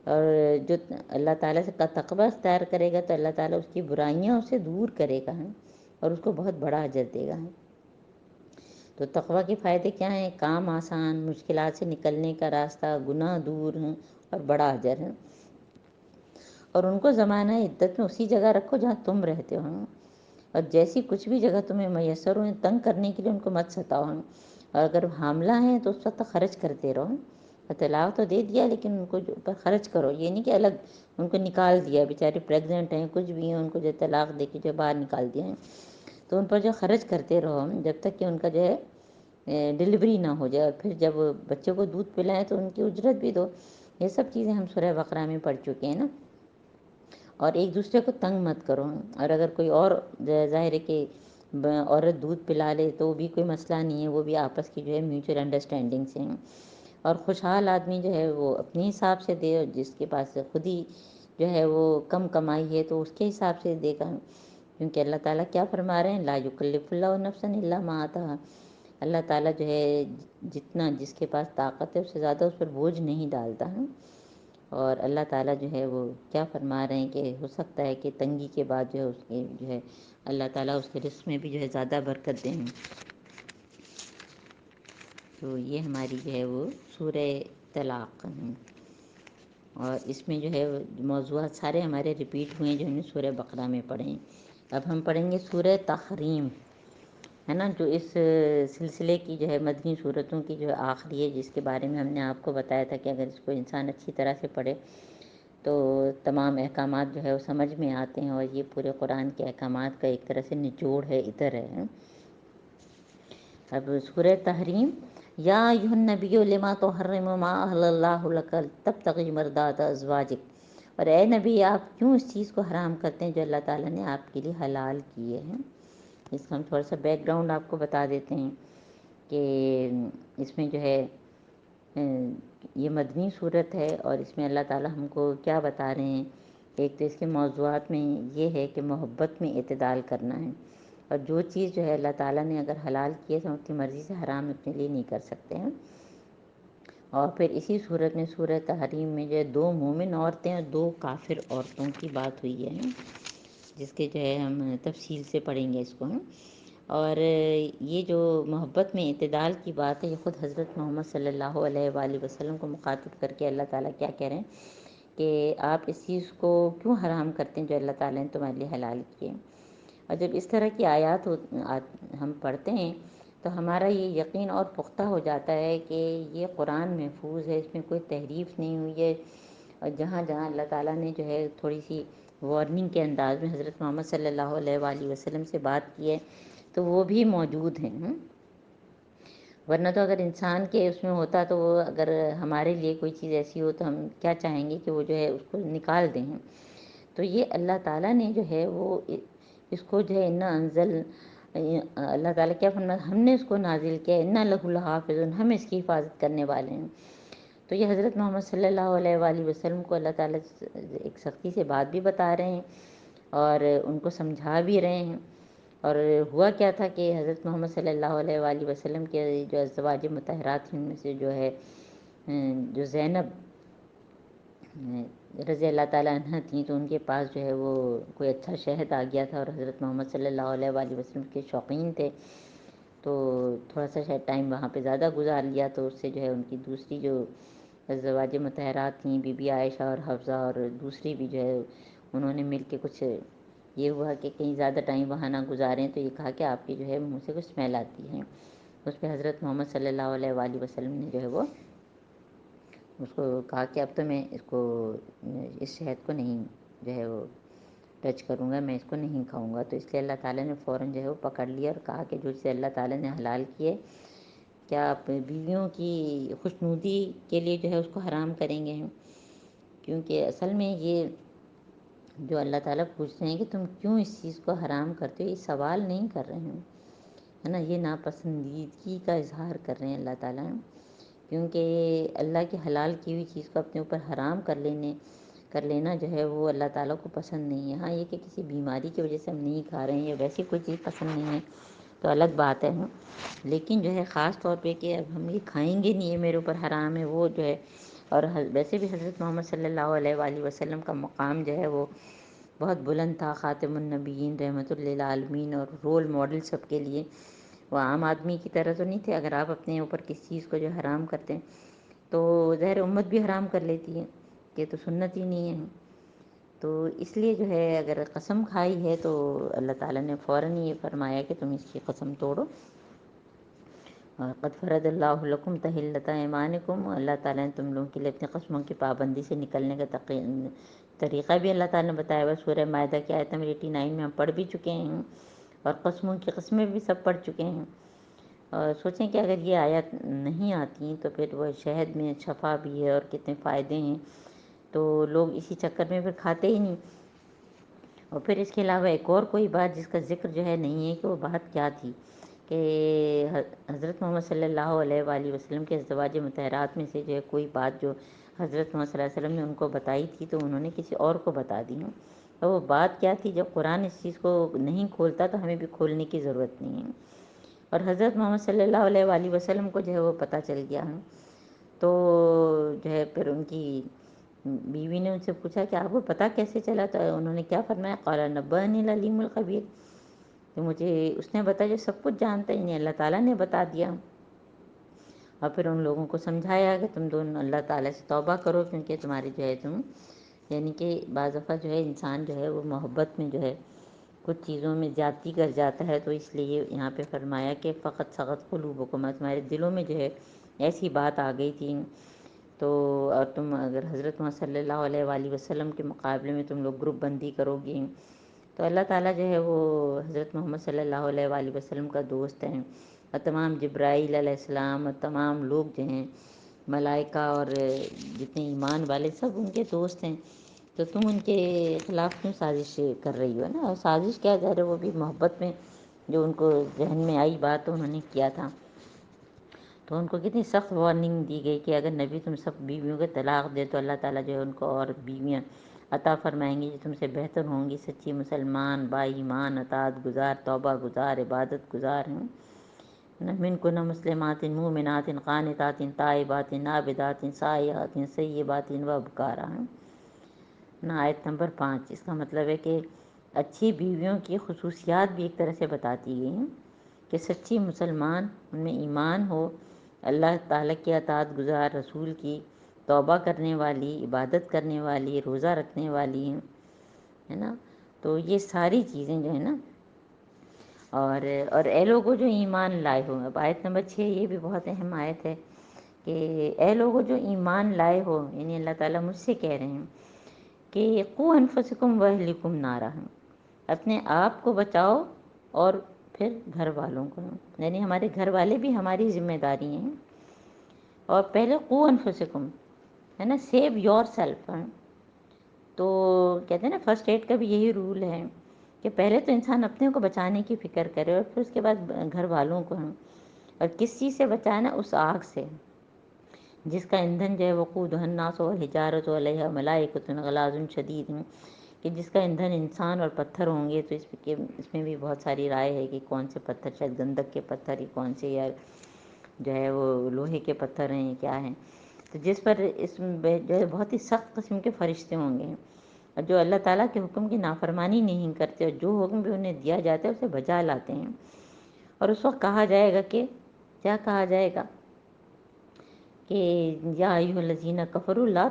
اور جو اللہ تعالیٰ سے تقوی اختیار کرے گا تو اللہ تعالیٰ اس کی برائیاں اسے دور کرے گا اور اس کو بہت بڑا اجر دے گا۔ تو تقوی کے فائدے کیا ہیں؟ کام آسان، مشکلات سے نکلنے کا راستہ، گناہ دور ہیں اور بڑا اجر ہے۔ اور ان کو زمانہ عدت میں اسی جگہ رکھو جہاں تم رہتے ہو، اور جیسی کچھ بھی جگہ تمہیں میسر ہو تنگ کرنے کے لیے ان کو مت ستاؤ، اور اگر حاملہ ہیں تو اس وقت خرچ کرتے رہو، طلاق تو دے دیا لیکن ان کو جو اوپر خرچ کرو، یہ نہیں کہ الگ ان کو نکال دیا، بیچاری پریگننٹ ہیں کچھ بھی ہیں ان کو جو طلاق دے کے جو باہر نکال دیا ہے، تو ان پر جو خرچ کرتے رہو جب تک کہ ان کا جو ہے ڈلیوری نہ ہو جائے، اور پھر جب بچوں کو دودھ پلائیں تو ان کی اجرت بھی دو۔ یہ سب چیزیں ہم سورہ بقرہ میں پڑھ چکے ہیں نا۔ اور ایک دوسرے کو تنگ مت کرو، اور اگر کوئی اور ظاہر ہے کہ عورت دودھ پلا لے تو بھی کوئی مسئلہ نہیں ہے، وہ بھی آپس کی جو ہے میوچل انڈرسٹینڈنگ سے ہیں، اور خوشحال آدمی جو ہے وہ اپنے حساب سے دے، اور جس کے پاس خود ہی جو ہے وہ کم کمائی ہے تو اس کے حساب سے دے گا، کیونکہ اللہ تعالیٰ کیا فرما رہے ہیں، لا یکلف اللہ نفسا الا ما آتاہا، اللہ تعالیٰ جو ہے جتنا جس کے پاس طاقت ہے اس سے زیادہ اس پر بوجھ نہیں ڈالتا ہے۔ اور اللہ تعالیٰ جو ہے وہ کیا فرما رہے ہیں کہ ہو سکتا ہے کہ تنگی کے بعد جو ہے اس کے جو ہے اللہ تعالیٰ اس کے رزق میں بھی جو ہے زیادہ برکت دیں۔ تو یہ ہماری جو ہے وہ سورہ طلاق ہے، اور اس میں جو ہے موضوعات سارے ہمارے ریپیٹ ہوئے ہیں جو ہم نے سورہ بقرہ میں پڑھے ہیں۔ اب ہم پڑھیں گے سورہ تحریم، ہے نا، جو اس سلسلے کی جو ہے مدنی صورتوں کی جو ہے آخری ہے، جس کے بارے میں ہم نے آپ کو بتایا تھا کہ اگر اس کو انسان اچھی طرح سے پڑھے تو تمام احکامات جو ہے وہ سمجھ میں آتے ہیں، اور یہ پورے قرآن کے احکامات کا ایک طرح سے نچوڑ ہے، ادھر ہے۔ اب سورہ تحریم، یا ایھا النبی لما تحرم ما احل اللہ لک تبتغی مرضات ازواجک، اور اے نبی آپ کیوں اس چیز کو حرام کرتے ہیں جو اللہ تعالیٰ نے آپ کے لیے حلال کیے ہیں۔ اس کا ہم تھوڑا سا بیک گراؤنڈ آپ کو بتا دیتے ہیں کہ اس میں جو ہے یہ مدنی صورت ہے، اور اس میں اللہ تعالیٰ ہم کو کیا بتا رہے ہیں، ایک تو اس کے موضوعات میں یہ ہے کہ محبت میں اعتدال کرنا ہے، اور جو چیز جو ہے اللہ تعالیٰ نے اگر حلال کی ہے تو ہم اپنی مرضی سے حرام اپنے لیے نہیں کر سکتے ہیں۔ اور پھر اسی صورت میں سورہ تحریم میں جو ہے 2 مومن عورتیں اور 2 کافر عورتوں کی بات ہوئی ہے، جس کے جو ہے ہم تفصیل سے پڑھیں گے اس کو۔ اور یہ جو محبت میں اعتدال کی بات ہے یہ خود حضرت محمد صلی اللہ علیہ وآلہ وسلم کو مخاطب کر کے اللہ تعالیٰ کیا کہہ رہے ہیں کہ آپ اس چیز کو کیوں حرام کرتے ہیں جو اللہ تعالیٰ نے تمہارے لیے حلال کیے۔ اور جب اس طرح کی آیات ہم پڑھتے ہیں تو ہمارا یہ یقین اور پختہ ہو جاتا ہے کہ یہ قرآن محفوظ ہے، اس میں کوئی تحریف نہیں ہوئی ہے، اور جہاں جہاں اللہ تعالیٰ نے جو ہے تھوڑی سی وارننگ کے انداز میں حضرت محمد صلی اللہ علیہ وآلہ وسلم سے بات کی ہے تو وہ بھی موجود ہیں۔ ورنہ تو اگر انسان کے اس میں ہوتا تو وہ اگر ہمارے لیے کوئی چیز ایسی ہو تو ہم کیا چاہیں گے کہ وہ جو ہے اس کو نکال دیں۔ تو یہ اللہ تعالیٰ نے جو ہے وہ اس کو جو ہے اللہ تعالیٰ کیا فرماتا، ہم نے اس کو نازل کیا، انا لہ الحافظون، ہم اس کی حفاظت کرنے والے ہیں۔ تو یہ حضرت محمد صلی اللہ علیہ وآلہ وسلم کو اللہ تعالیٰ ایک سختی سے بات بھی بتا رہے ہیں اور ان کو سمجھا بھی رہے ہیں۔ اور ہوا کیا تھا کہ حضرت محمد صلی اللہ علیہ وآلہ وسلم کے جو ازواج مطہرات ہیں ان میں سے جو ہے جو زینب رضی اللہ تعالیٰ عنہ تھیں، تو ان کے پاس جو ہے وہ کوئی اچھا شہد آ گیا تھا اور حضرت محمد صلی اللہ علیہ وآلہ وسلم کے شوقین تھے، تو تھوڑا سا شاید ٹائم وہاں پہ زیادہ گزار لیا، تو اس سے جو ہے ان کی دوسری جو ازواج مطہرات تھیں بی بی عائشہ اور حفصہ اور دوسری بھی جو ہے انہوں نے مل کے کچھ یہ ہوا کہ کہیں زیادہ ٹائم وہاں نہ گزاریں، تو یہ کہا کہ آپ کی جو ہے منہ سے کچھ اسمیل آتی ہے۔ اس پہ حضرت محمد صلی اللہ علیہ وآلہ وسلم نے جو ہے وہ اس کو کہا کہ اب تو میں اس شہد کو نہیں جو ہے وہ ٹچ کروں گا، میں اس کو نہیں کھاؤں گا۔ تو اس لیے اللہ تعالیٰ نے فوراً جو ہے وہ پکڑ لیا اور کہا کہ جو چیز اللہ تعالیٰ نے حلال کیے، کیا آپ بیویوں کی خوشنودی کے لیے جو ہے اس کو حرام کریں گے؟ کیونکہ اصل میں یہ جو اللہ تعالیٰ پوچھتے ہیں کہ تم کیوں اس چیز کو حرام کرتے ہو، یہ سوال نہیں کر رہے ہیں، ہے نا، یہ ناپسندیدگی کا اظہار کر رہے ہیں اللہ تعالیٰ، کیونکہ اللہ کی حلال کی ہوئی چیز کو اپنے اوپر حرام کر لینا جو ہے وہ اللہ تعالیٰ کو پسند نہیں ہے۔ ہاں یہ کہ کسی بیماری کی وجہ سے ہم نہیں کھا رہے ہیں یا ویسی کوئی چیز پسند نہیں ہے تو الگ بات ہے، لیکن جو ہے خاص طور پہ کہ اب ہم یہ کھائیں گے نہیں، یہ میرے اوپر حرام ہے، وہ جو ہے۔ اور ویسے بھی حضرت محمد صلی اللہ علیہ وآلہ وسلم کا مقام جو ہے وہ بہت بلند تھا، خاتم النبیین، رحمت للعالمین اور رول ماڈل سب کے لیے۔ وہ عام آدمی کی طرح تو نہیں تھے، اگر آپ اپنے اوپر کسی چیز کو جو حرام کرتے ہیں تو ظاہر امت بھی حرام کر لیتی ہے، یہ تو سنت ہی نہیں ہے۔ تو اس لیے جو ہے اگر قسم کھائی ہے تو اللہ تعالیٰ نے فوراً یہ فرمایا کہ تم اس کی قسم توڑو۔ قد فرض اللہ لکم تحلۃ ایمانکم، اللہ تعالیٰ نے تم لوگوں کے لیے اپنی قسموں کی پابندی سے نکلنے کا طریقہ بھی اللہ تعالیٰ نے بتایا ہوا، سورہ مائدہ کی آیت نمبر 89 میں ہم پڑھ بھی چکے ہیں، اور قسموں کی قسمیں بھی سب پڑھ چکے ہیں۔ اور سوچیں کہ اگر یہ آیت نہیں آتی تو پھر وہ شہد میں شفا بھی ہے اور کتنے فائدے ہیں، تو لوگ اسی چکر میں پھر کھاتے ہی نہیں۔ اور پھر اس کے علاوہ ایک اور کوئی بات جس کا ذکر جو ہے نہیں ہے کہ وہ بات کیا تھی کہ حضرت محمد صلی اللہ علیہ وآلہ وسلم کے ازواج مطہرات میں سے جو ہے کوئی بات جو حضرت محمد صلی اللہ علیہ وسلم نے ان کو بتائی تھی تو انہوں نے کسی اور کو بتا دی، اور وہ بات کیا تھی؟ جب قرآن اس چیز کو نہیں کھولتا تو ہمیں بھی کھولنے کی ضرورت نہیں ہے، اور حضرت محمد صلی اللہ علیہ وآلہ وسلم کو جو ہے وہ پتہ چل گیا ہے۔ تو جو ہے پھر ان کی بیوی نے ان سے پوچھا کہ آپ کو پتہ کیسے چلا؟ تو انہوں نے کیا فرمایا؟ قال نبأنی العلیم الخبیر، تو مجھے اس نے بتایا جو سب کچھ جانتا ہے، یعنی اللہ تعالیٰ نے بتا دیا۔ اور پھر ان لوگوں کو سمجھایا کہ تم دونوں اللہ تعالیٰ سے توبہ کرو، کیونکہ تمہاری جو ہے یعنی کہ بعض دفعہ جو ہے انسان جو ہے وہ محبت میں جو ہے کچھ چیزوں میں زیادتی کر جاتا ہے، تو اس لیے یہاں پہ فرمایا کہ فقط سغت قلوبکم، تمہارے دلوں میں جو ہے ایسی بات آ گئی تھی، تو اور تم اگر حضرت محمد صلی اللہ علیہ وآلہ وسلم کے مقابلے میں تم لوگ گروپ بندی کرو گی تو اللہ تعالیٰ جو ہے وہ حضرت محمد صلی اللہ علیہ وآلہ وسلم کا دوست ہے، اور تمام جبرائیل علیہ السلام اور تمام لوگ جو ہیں ملائکہ اور جتنے ایمان والے سب ان کے دوست ہیں، تو تم ان کے خلاف کیوں سازش کر رہی ہو نا؟ اور سازش کیا ظاہر ہے وہ بھی محبت میں جو ان کو ذہن میں آئی بات تو انہوں نے کیا تھا، تو ان کو کتنی سخت وارننگ دی گئی کہ اگر نبی تم سب بیویوں کے طلاق دے تو اللہ تعالیٰ جو ہے ان کو اور بیویاں عطا فرمائیں گی جو تم سے بہتر ہوں گی، سچی مسلمان، با ایمان، اطاعت گزار، توبہ گزار، عبادت گزار ہیں، منکن مسلمات مومنات قانتات تائبات عابدات سائحات سیبات و ابکارا۔ آیت نمبر 5، اس کا مطلب ہے کہ اچھی بیویوں کی خصوصیات بھی ایک طرح سے بتاتی گئی ہیں کہ سچی مسلمان، ان میں ایمان ہو، اللہ تعالیٰ کی اطاعت گزار، رسول کی توبہ کرنے والی، عبادت کرنے والی، روزہ رکھنے والی ہیں، ہے نا، تو یہ ساری چیزیں جو ہے نا، اور اے لوگوں جو ایمان لائے ہو۔ اب آیت نمبر 6 یہ بھی بہت اہم آیت ہے کہ اے لوگوں جو ایمان لائے ہو، یعنی اللہ تعالیٰ مجھ سے کہہ رہے ہیں کہ قوا انفسکم واہلکم نارا، اپنے آپ کو بچاؤ اور پھر گھر والوں کو، یعنی ہمارے گھر والے بھی ہماری ذمہ داری ہیں، اور پہلے قوا انفسکم ہے نا، سیو یور سیلف، تو کہتے ہیں نا فرسٹ ایڈ کا بھی یہی رول ہے کہ پہلے تو انسان اپنے کو بچانے کی فکر کرے اور پھر اس کے بعد گھر والوں کو ہیں. اور کس چیز سے بچانا؟ اس آگ سے جس کا ایندھن جو ہے وقود الناس والحجارۃ علیہا ملائکۃ غلاظ شدید ہیں، کہ جس کا ایندھن انسان اور پتھر ہوں گے. تو اس میں بھی بہت ساری رائے ہے کہ کون سے پتھر، شاید گندک کے پتھر ہی کون سے، یا جو ہے وہ لوہے کے پتھر ہیں یا کیا ہیں. تو جس پر اس میں جو ہے بہت ہی سخت قسم کے فرشتے ہوں گے، اور جو اللہ تعالیٰ کے حکم کی نافرمانی نہیں کرتے اور جو حکم بھی انہیں دیا جاتا ہے اسے بجا لاتے ہیں. اور اس وقت کہا جائے گا کہ کیا کہا جائے گا کہ یا ایھا الذین کفروا لا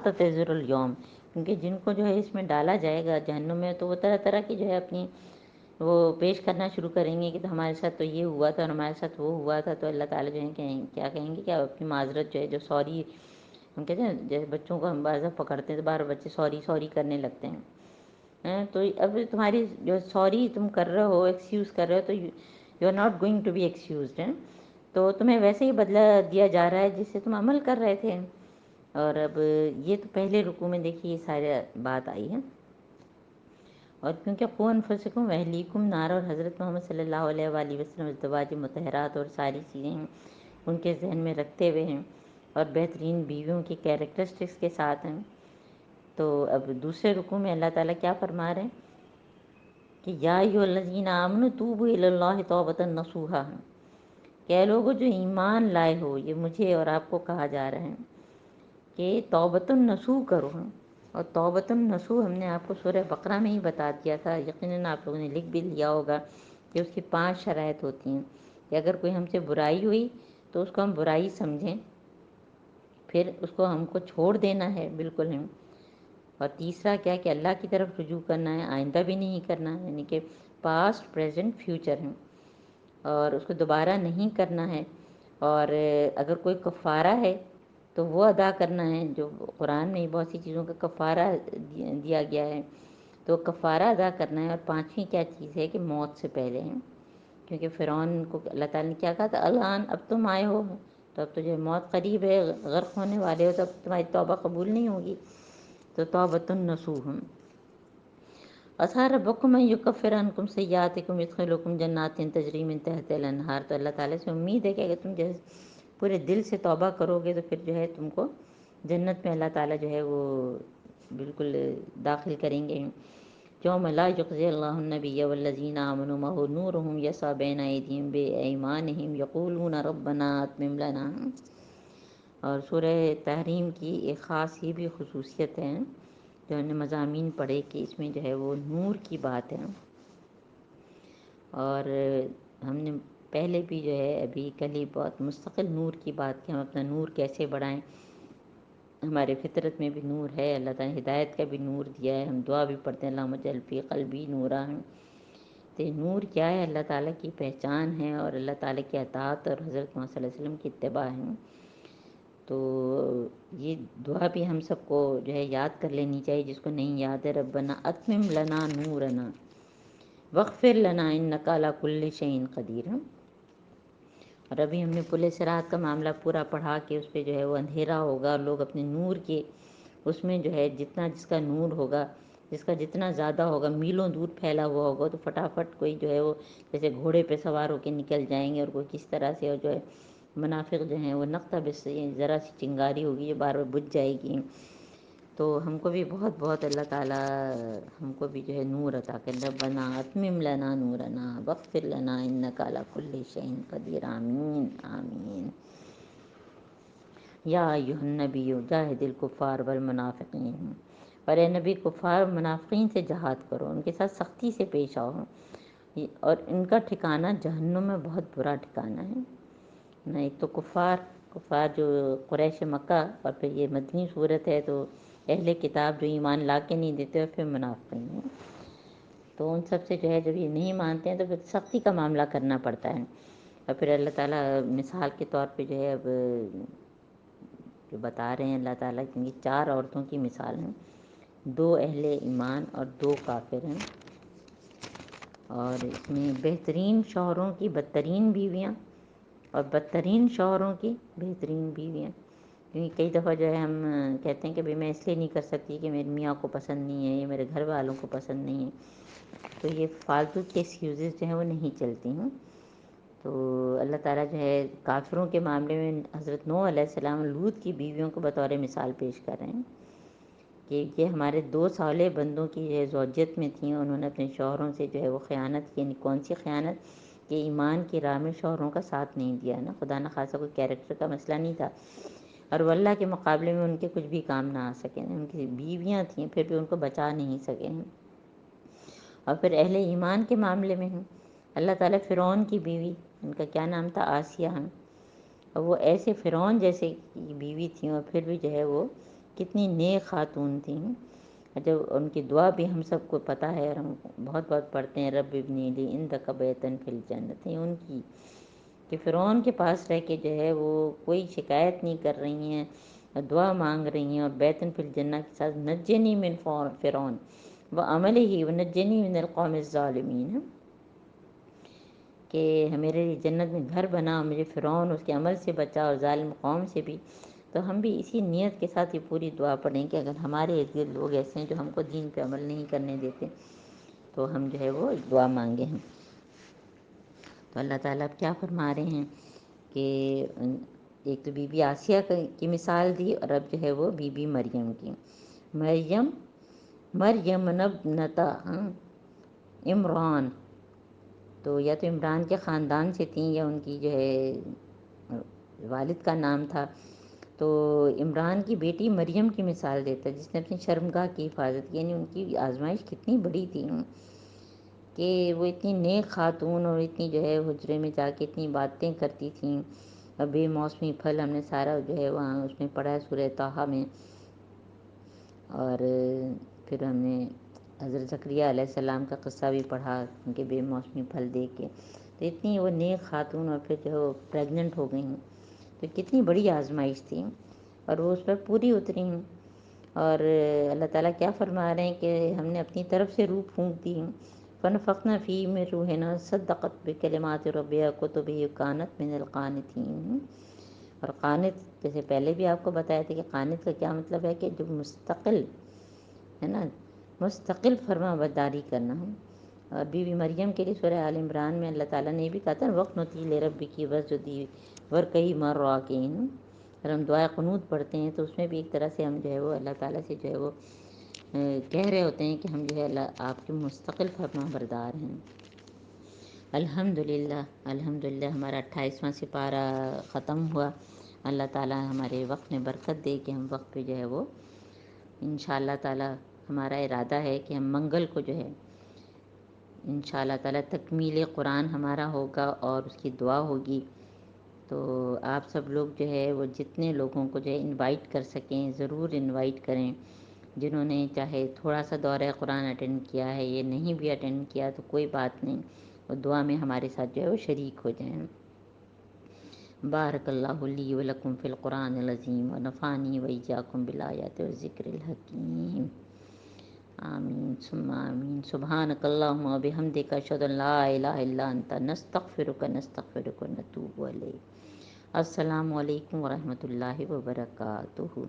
تعتذروا الیوم، کیونکہ جن کو جو ہے اس میں ڈالا جائے گا جہنم میں، تو وہ طرح طرح کی جو ہے اپنی وہ پیش کرنا شروع کریں گے کہ تو ہمارے ساتھ تو یہ ہوا تھا اور ہمارے ساتھ وہ ہوا تھا. تو اللہ تعالیٰ جو ہے کیا کہیں گے کہ آپ اپنی معذرت جو ہے، جو سوری ہم کہتے ہیں جیسے بچوں کو ہم بعض دفعہ پکڑتے ہیں تو بار بچے سوری سوری کرنے لگتے ہیں. تو اب تمہاری جو سوری تم کر رہے ہو، ایکسکیوز کر رہے ہو، تو you are not going to be excused. تو تمہیں ویسے ہی بدلہ دیا جا رہا ہے جس سے تم عمل کر رہے تھے. اور اب یہ تو پہلے رکوع میں دیکھیے یہ ساری بات آئی ہے. اور کیونکہ قوا انفسکم واہلیکم نارا، اور حضرت محمد صلی اللہ علیہ وآلہ وسلم ازدواج مطہرات اور ساری چیزیں ہیں ان کے ذہن میں رکھتے ہوئے ہیں، اور بہترین بیویوں کی کیریکٹرسٹکس کے ساتھ ہیں. تو اب دوسرے رکوع میں اللہ تعالیٰ کیا فرما رہے ہیں کہ یا ایھا الذین آمنوا توبوا الی اللہ توبۃ نصوحا، کہ لوگوں جو ایمان لائے ہو، یہ مجھے اور آپ کو کہا جا رہا ہے کہ توبۃ النصوح کرو. اور توبۃ النصوح ہم نے آپ کو سورہ بقرہ میں ہی بتا دیا تھا، یقیناً آپ لوگوں نے لکھ بھی لیا ہوگا کہ اس کی 5 شرائط ہوتی ہیں کہ اگر کوئی ہم سے برائی ہوئی تو اس کو ہم برائی سمجھیں، پھر اس کو ہم کو چھوڑ دینا ہے بالکل ہم. اور تیسرا کیا کہ اللہ کی طرف رجوع کرنا ہے، آئندہ بھی نہیں کرنا ہے، یعنی کہ پاسٹ پریزنٹ فیوچر ہیں، اور اس کو دوبارہ نہیں کرنا ہے. اور اگر کوئی کفارہ ہے تو وہ ادا کرنا ہے، جو قرآن میں بہت سی چیزوں کا کفارہ دیا گیا ہے تو کفارہ ادا کرنا ہے. اور 5ویں کیا چیز ہے کہ موت سے پہلے ہیں، کیونکہ فرعون کو اللہ تعالیٰ نے کیا کہا تھا، الآن اب تم آئے ہو تو اب تو جو موت قریب ہے، غرق ہونے والے ہو، تو اب تمہاری توبہ قبول نہیں ہوگی. تو توبۃ النصوح. عسیٰ ربکم ان یکفر عنکم سیئاتکم ویدخلکم جنات تجری من تحتہا الانہار. تو اللہ تعالیٰ سے امید ہے کہ اگر تم جیسے پورے دل سے توبہ کرو گے تو پھر جو ہے تم کو جنت میں اللہ تعالیٰ جو ہے وہ بالکل داخل کریں گے. یوم لا یخزی اللہ النبی والذین آمنوا معہ نورہم یسعی بین ایدیہم بایمانہم یقولون ربنا اتمم لنا. اور سورہ تحریم کی ایک خاص یہ بھی خصوصیت ہے جو ہم نے مضامین پڑھے کہ اس میں جو ہے وہ نور کی بات ہے. اور ہم نے پہلے بھی جو ہے ابھی کل ہی بہت مستقل نور کی بات کی، ہم اپنا نور کیسے بڑھائیں. ہمارے فطرت میں بھی نور ہے، اللہ تعالیٰ نے ہدایت کا بھی نور دیا ہے. ہم دعا بھی پڑھتے ہیں اللہم اجعل فی قلبی نورا. تو نور کیا ہے؟ اللہ تعالیٰ کی پہچان ہے اور اللہ تعالیٰ کی اطاعت اور حضرت محمد صلی اللہ علیہ وسلم کی اتباع ہے. تو یہ دعا بھی ہم سب کو جو ہے یاد کر لینی چاہیے، جس کو نہیں یاد ہے. ربنا اتمم لنا نورنا واغفر لنا انک علی کل شیء قدیر. اور ابھی ہم نے پل صراط کا معاملہ پورا پڑھا کہ اس پہ جو ہے وہ اندھیرا ہوگا، لوگ اپنے نور کے اس میں جو ہے جتنا جس کا نور ہوگا، جس کا جتنا زیادہ ہوگا، میلوں دور پھیلا ہوا ہوگا، تو فٹافٹ کوئی جو ہے وہ جیسے گھوڑے پہ سوار ہو کے نکل جائیں گے، اور کوئی کس طرح سے، اور جو ہے منافق جو ہیں وہ نقطہ بس ذرا سی چنگاری ہوگی جو بار بار بجھ جائے گی. تو ہم کو بھی بہت بہت اللہ تعالیٰ ہم کو بھی جو ہے نور عطا کرے. ربنا اتمم لنا نورنا واغفر لنا انک علی کل شیء قدیر. آمین آمین. یا ایھا النبی جاہد الکفار والمنافقین. اور اے نبی کفار اور منافقین سے جہاد کرو، ان کے ساتھ سختی سے پیش آؤ، اور ان کا ٹھکانہ جہنم میں بہت برا ٹھکانہ ہے. ایک تو کفار جو قریش مکہ، اور پھر یہ مدنی صورت ہے تو اہل کتاب جو ایمان لا کے نہیں دیتے، اور پھر منافقین ہیں. تو ان سب سے جو ہے جب یہ نہیں مانتے ہیں تو پھر سختی کا معاملہ کرنا پڑتا ہے. اور پھر اللہ تعالیٰ مثال کے طور پہ جو ہے اب جو بتا رہے ہیں اللہ تعالیٰ کی 4 عورتوں کی مثال ہیں، 2 اہل ایمان اور 2 کافر ہیں. اور اس میں بہترین شوہروں کی بدترین بیویاں، اور بدترین شوہروں کی بہترین بیویاں. کیونکہ کئی دفعہ جو ہے ہم کہتے ہیں کہ بھئی میں اس لیے نہیں کر سکتی کہ میری میاں کو پسند نہیں ہے یا میرے گھر والوں کو پسند نہیں ہے، تو یہ فالتو کے ایکسکیوزز جو ہیں وہ نہیں چلتی ہیں۔ تو اللہ تعالیٰ جو ہے کافروں کے معاملے میں حضرت نوح علیہ السلام لوط کی بیویوں کو بطور مثال پیش کر رہے ہیں کہ یہ ہمارے 2 صالح بندوں کی جو ہے زوجیت میں تھیں، انہوں نے اپنے شوہروں سے جو ہے وہ خیانت کی، یعنی کون سی خیانت کہ ایمان کی راہ میں شوہروں کا ساتھ نہیں دیا نا، خدا نخواستہ کوئی کیریکٹر کا مسئلہ نہیں تھا، اور وہ اللہ کے مقابلے میں ان کے کچھ بھی کام نہ آ سکے، ان کی بیویاں تھیں پھر بھی ان کو بچا نہیں سکے ہیں۔ اور پھر اہل ایمان کے معاملے میں ہیں، اللہ تعالیٰ فرعون کی بیوی، ان کا کیا نام تھا، آسیہ ہیں، اور وہ ایسے فرعون جیسے بیوی تھیں اور پھر بھی جو ہے وہ کتنی نیک خاتون تھیں، جب ان کی دعا بھی ہم سب کو پتہ ہے اور ہم بہت بہت پڑھتے ہیں، رب ابنی لی عندک بیتا فی الجنت، ان کی کہ فرعون کے پاس رہ کے جو ہے وہ کوئی شکایت نہیں کر رہی ہیں، دعا مانگ رہی ہیں، اور بیتن فی الجنہ کے ساتھ نجنی من فرعون وعملہ ونجنی من القوم الظالمین، کہ میرے لیے جنت میں گھر بنا اور مجھے فرعون اس کے عمل سے بچا اور ظالم قوم سے بھی۔ تو ہم بھی اسی نیت کے ساتھ یہ پوری دعا پڑھیں کہ اگر ہمارے ارد گرد لوگ ایسے ہیں جو ہم کو دین پہ عمل نہیں کرنے دیتے تو ہم جو ہے وہ دعا مانگے ہیں۔ تو اللہ تعالیٰ اب کیا فرما رہے ہیں کہ ایک تو بی بی آسیہ کی مثال دی، اور اب جو ہے وہ بی بی مریم کی، مریم ابنۃ عمران، تو یا تو عمران کے خاندان سے تھیں یا ان کی جو ہے والد کا نام تھا، تو عمران کی بیٹی مریم کی مثال دیتا ہے جس نے اپنی شرمگاہ کی حفاظت کی، یعنی ان کی آزمائش کتنی بڑی تھی کہ وہ اتنی نیک خاتون اور اتنی جو ہے حجرے میں جا کے اتنی باتیں کرتی تھیں، اور بے موسمی پھل ہم نے سارا جو ہے وہاں اس میں پڑھا ہے سورہ طٰہٰ میں، اور پھر ہم نے حضرت زکریا علیہ السلام کا قصہ بھی پڑھا ان کے بے موسمی پھل دیکھ کے، تو اتنی وہ نیک خاتون اور پھر جو ہے وہ پریگننٹ ہو گئی ہیں، تو کتنی بڑی آزمائش تھی اور وہ اس پر پوری اتری ہیں۔ اور اللہ تعالیٰ کیا فرما رہے ہیں کہ ہم نے اپنی طرف سے روح پھونک دی، فنفخنا فیہ من روحنا صدقت بکلمات ربہا کتبہ کانت من القانتین، اور قانت جیسے پہلے بھی آپ کو بتایا تھا کہ قانت کا کیا مطلب ہے کہ جو مستقل ہے نا، مستقل فرما برداری کرنا ہے۔ اور بی بی مریم کے لیے سورہ آل عمران میں اللہ تعالیٰ نے یہ بھی کہا تھا وقت نتی لربی کی وسجدی ورکعی مع الراکعین، اور ہم دعائے قنوت پڑھتے ہیں تو اس میں بھی ایک طرح سے ہم جو ہے وہ اللہ تعالیٰ سے جو ہے وہ کہہ رہے ہوتے ہیں کہ ہم جو ہے اللہ آپ کے مستقل فرما بردار ہیں۔ الحمدللہ، الحمدللہ ہمارا 28واں سپارہ ختم ہوا۔ اللہ تعالیٰ ہمارے وقت میں برکت دے کہ ہم وقت پہ جو ہے وہ انشاءاللہ تعالیٰ ہمارا ارادہ ہے کہ ہم منگل کو جو ہے انشاءاللہ تعالیٰ تکمیل قرآن ہمارا ہوگا اور اس کی دعا ہوگی، تو آپ سب لوگ جو ہے وہ جتنے لوگوں کو جو ہے انوائٹ کر سکیں ضرور انوائٹ کریں، جنہوں نے چاہے تھوڑا سا دورہ قرآن اٹینڈ کیا ہے یہ نہیں بھی اٹینڈ کیا تو کوئی بات نہیں، وہ دعا میں ہمارے ساتھ جو ہے وہ شریک ہو جائیں۔ بارک اللہ لی و لکم فی القرآن العظیم و نفعنی و ایاکم بالآیات والذکر الحکیم، آمین ثم آمین۔ سبحانک اللہم و بحمدک اشہد ان لا الہ الا انت نستغفرک و نتوب الیک۔ السلام علیکم ورحمۃ اللہ وبرکاتہ۔